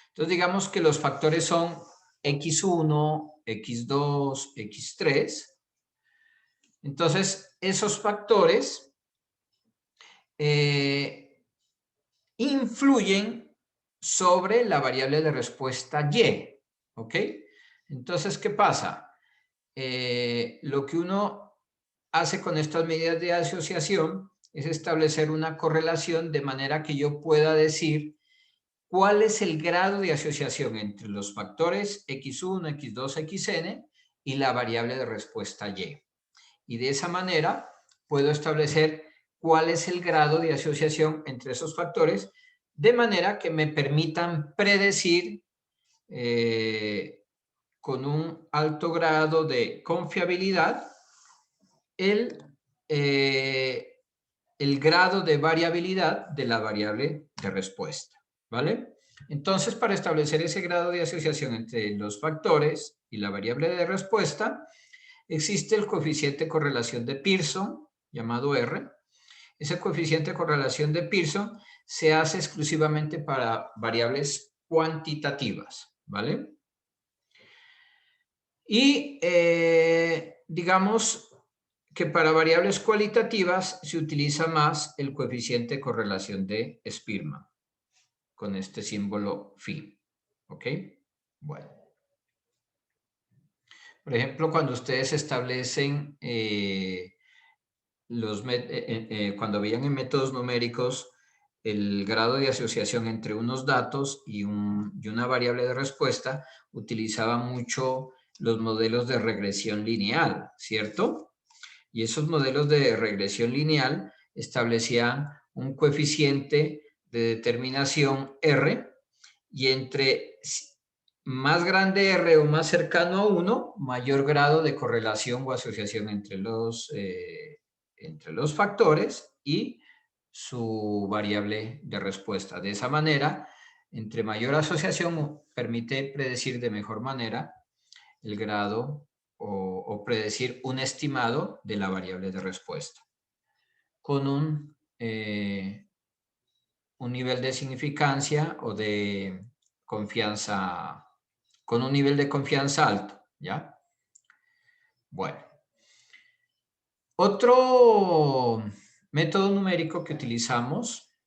Entonces digamos que los factores son x1, x2, x3. Entonces esos factores influyen sobre la variable de respuesta y, ¿ok? Entonces, ¿qué pasa? Lo que uno hace con estas medidas de asociación es establecer una correlación de manera que yo pueda decir cuál es el grado de asociación entre los factores x1, x2, xn y la variable de respuesta y. Y de esa manera puedo establecer cuál es el grado de asociación entre esos factores de manera que me permitan predecir con un alto grado de confiabilidad el grado de variabilidad de la variable de respuesta, ¿vale? Entonces, para establecer ese grado de asociación entre los factores y la variable de respuesta, existe el coeficiente de correlación de Pearson, llamado R. Ese coeficiente de correlación de Pearson se hace exclusivamente para variables cuantitativas, ¿vale? Y digamos que para variables cualitativas se utiliza más el coeficiente de correlación de Spearman, con este símbolo phi, ¿Ok? Bueno. Por ejemplo, cuando ustedes establecen cuando veían en métodos numéricos el grado de asociación entre unos datos y una variable de respuesta, utilizaban mucho los modelos de regresión lineal, ¿cierto? Y esos modelos de regresión lineal establecían un coeficiente de determinación R, y entre más grande R o más cercano a 1, mayor grado de correlación o asociación entre los factores y su variable de respuesta. De esa manera, entre mayor asociación, permite predecir de mejor manera el grado o predecir un estimado de la variable de respuesta con un nivel de significancia o de confianza, con un nivel de confianza alto, ¿ya? Bueno. Otro método numérico que utilizamos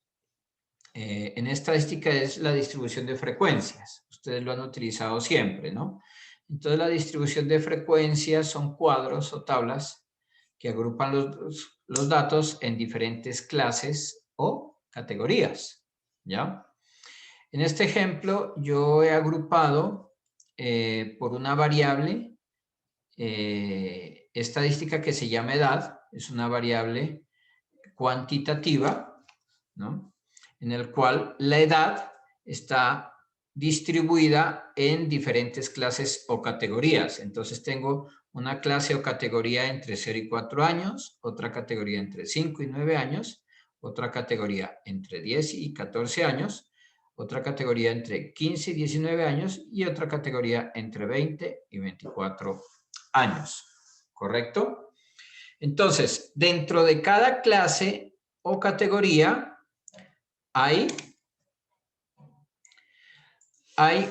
en estadística es la distribución de frecuencias. Ustedes lo han utilizado siempre, ¿no? Entonces, la distribución de frecuencias son cuadros o tablas que agrupan los datos en diferentes clases o categorías, ¿ya? En este ejemplo, yo he agrupado por una variable estadística que se llama edad. Es una variable cuantitativa, ¿no? En el cual la edad está distribuida en diferentes clases o categorías. Entonces tengo una clase o categoría entre 0 y 4 años, otra categoría entre 5 y 9 años, otra categoría entre 10 y 14 años, otra categoría entre 15 y 19 años y otra categoría entre 20 y 24 años. ¿Correcto? Entonces, dentro de cada clase o categoría hay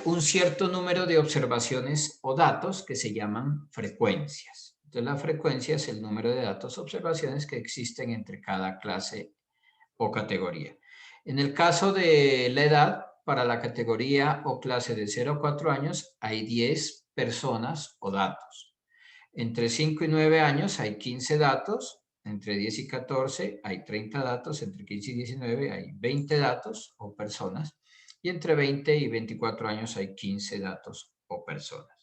un cierto número de observaciones o datos que se llaman frecuencias. Entonces, la frecuencia es el número de datos o observaciones que existen entre cada clase o categoría. En el caso de la edad, para la categoría o clase de 0 a 4 años, hay 10 personas o datos. Entre 5 y 9 años hay 15 datos. Entre 10 y 14 hay 30 datos. Entre 15 y 19 hay 20 datos o personas. Y entre 20 y 24 años hay 15 datos o personas.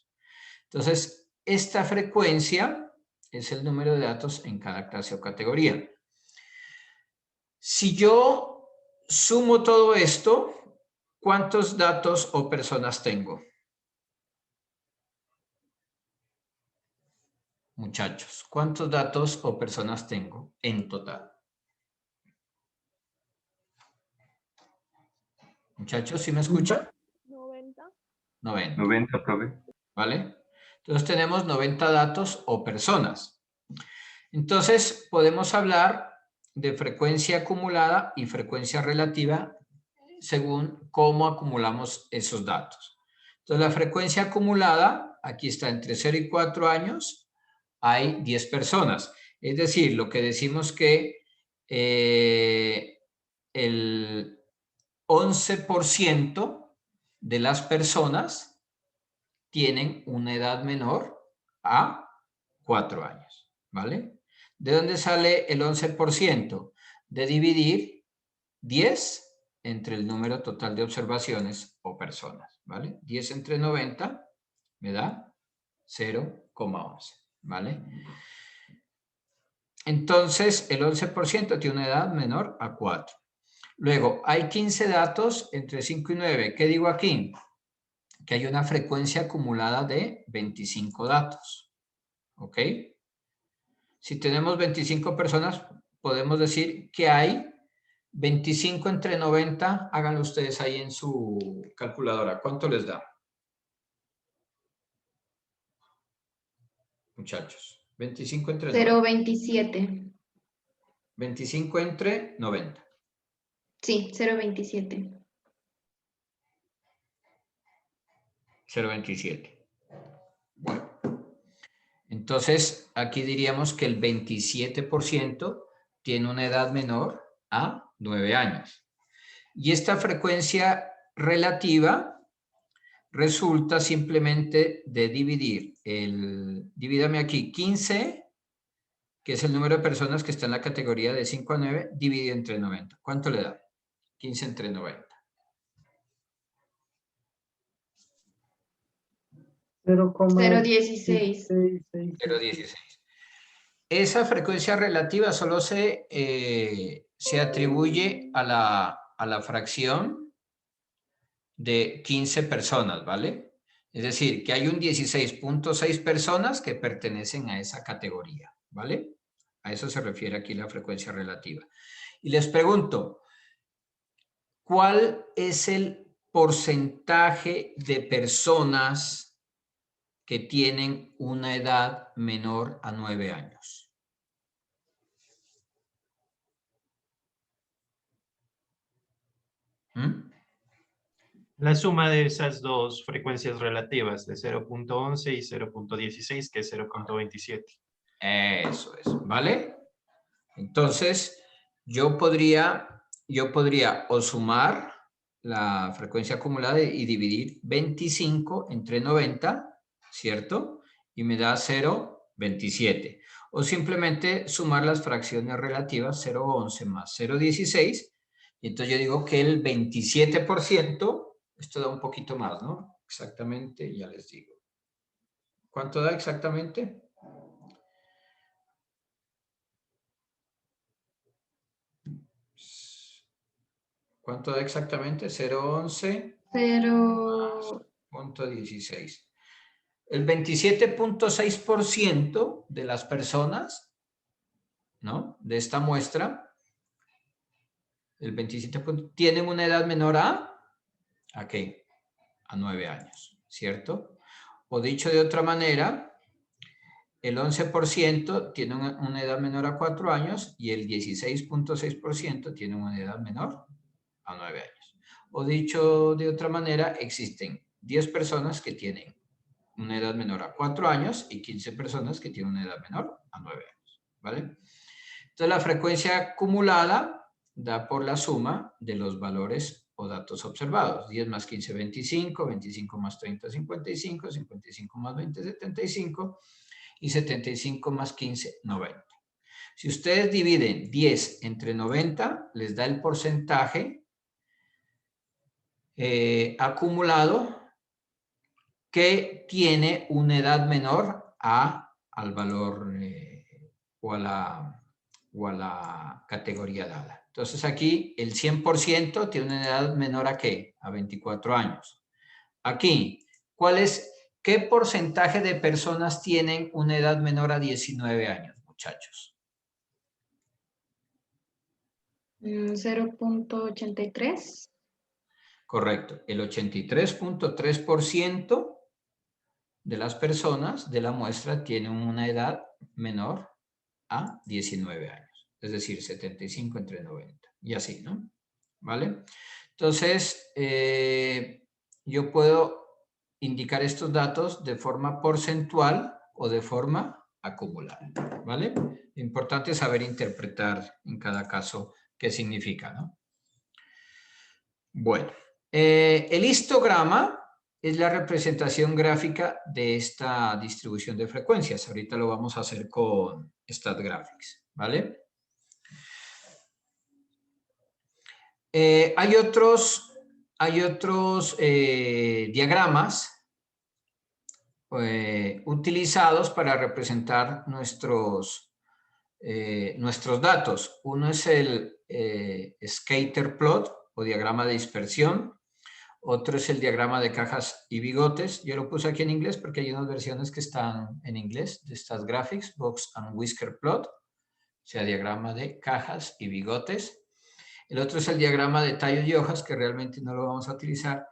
Entonces, esta frecuencia es el número de datos en cada clase o categoría. Si yo sumo todo esto, ¿cuántos datos o personas tengo? Muchachos, ¿cuántos datos o personas tengo en total? Muchachos, ¿sí me escuchan? 90. 90. 90, profe. ¿Vale? Entonces tenemos 90 datos o personas. Entonces podemos hablar de frecuencia acumulada y frecuencia relativa según cómo acumulamos esos datos. Entonces la frecuencia acumulada, aquí está entre 0 y 4 años, hay 10 personas. Es decir, lo que decimos que el 11% de las personas tienen una edad menor a 4 años, ¿vale? ¿De dónde sale el 11%? De dividir 10 entre el número total de observaciones o personas, ¿vale? 10 entre 90 me da 0,11, ¿vale? Entonces, el 11% tiene una edad menor a 4. Luego, hay 15 datos entre 5 y 9. ¿Qué digo aquí? Que hay una frecuencia acumulada de 25 datos. ¿Ok? Si tenemos 25 personas, podemos decir que hay 25 entre 90. Háganlo ustedes ahí en su calculadora. ¿Cuánto les da? Muchachos. 25 entre 90. 0,27. 25 entre 90. Sí, 0,27. 0,27. Bueno. Entonces, aquí diríamos que el 27% tiene una edad menor a 9 años. Y esta frecuencia relativa resulta simplemente de dividir divídame aquí 15, que es el número de personas que está en la categoría de 5 a 9, dividido entre 90. ¿Cuánto le da? 15 entre 90. 0,16. 0,16. Esa frecuencia relativa solo se atribuye a la fracción de 15 personas, ¿vale? Es decir, que hay un 16.6 personas que pertenecen a esa categoría, ¿vale? A eso se refiere aquí la frecuencia relativa. Y les pregunto, ¿cuál es el porcentaje de personas que tienen una edad menor a 9 años? ¿Mm? La suma de esas dos frecuencias relativas, de 0.11 y 0.16, que es 0.27. Eso es, ¿vale? Entonces, yo podría o sumar la frecuencia acumulada y dividir 25 entre 90, ¿cierto? Y me da 0,27. O simplemente sumar las fracciones relativas 0,11 más 0,16. Y entonces yo digo que el 27%, esto da un poquito más, ¿no? Exactamente, ya les digo. ¿Cuánto da exactamente? ¿Cuánto da exactamente? 0,11. 0.16. El 27.6% de las personas, ¿no? De esta muestra, el 27% tienen una edad menor ¿a qué? A 9 años, ¿cierto? O dicho de otra manera, el 11% tiene una edad menor a 4 años y el 16.6% tiene una edad menor a 9 años. O dicho de otra manera, existen 10 personas que tienen una edad menor a 4 años y 15 personas que tienen una edad menor a 9 años, ¿vale? Entonces, la frecuencia acumulada da por la suma de los valores o datos observados. 10 más 15, 25, 25 más 30, 55, 55 más 20, 75 y 75 más 15, 90. Si ustedes dividen 10 entre 90, les da el porcentaje acumulado que tiene una edad menor al valor o a la categoría dada. Entonces aquí el 100% tiene una edad menor a ¿qué? A 24 años. Aquí, ¿qué porcentaje de personas tienen una edad menor a 19 años, muchachos? 0.83. Correcto. El 83.3% de las personas de la muestra tienen una edad menor a 19 años. Es decir, 75 entre 90. Y así, ¿no? ¿Vale? Entonces, yo puedo indicar estos datos de forma porcentual o de forma acumulada. ¿Vale? Lo importante es saber interpretar en cada caso qué significa, ¿no? Bueno, el histograma es la representación gráfica de esta distribución de frecuencias. Ahorita lo vamos a hacer con StatGraphics, ¿vale? Hay otros diagramas utilizados para representar nuestros datos. Uno es el scatter plot o diagrama de dispersión. Otro es el diagrama de cajas y bigotes. Yo lo puse aquí en inglés porque hay unas versiones que están en inglés de StatGraphics, Box and Whisker Plot, o sea, diagrama de cajas y bigotes. El otro es el diagrama de tallos y hojas, que realmente no lo vamos a utilizar.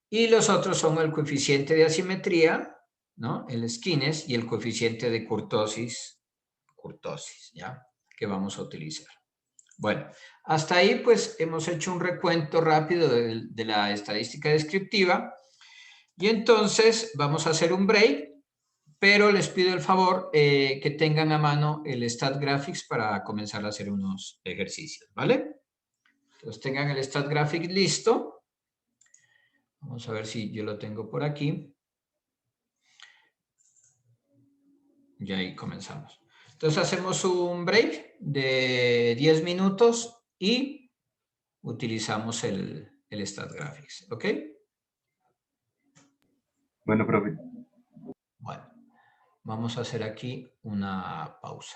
Y los otros son el coeficiente de asimetría, ¿no? El skewness y el coeficiente de kurtosis, ¿ya? Que vamos a utilizar. Bueno, hasta ahí pues hemos hecho un recuento rápido de la estadística descriptiva y entonces vamos a hacer un break, pero les pido el favor que tengan a mano el StatGraphics para comenzar a hacer unos ejercicios, ¿vale? Entonces tengan el StatGraphics listo. Vamos Vamos a ver si yo lo tengo por aquí. Y ahí comenzamos. Entonces hacemos un break de 10 minutos y utilizamos el StatGraphics, ¿ok? Bueno, profe. Bueno, vamos a hacer aquí una pausa.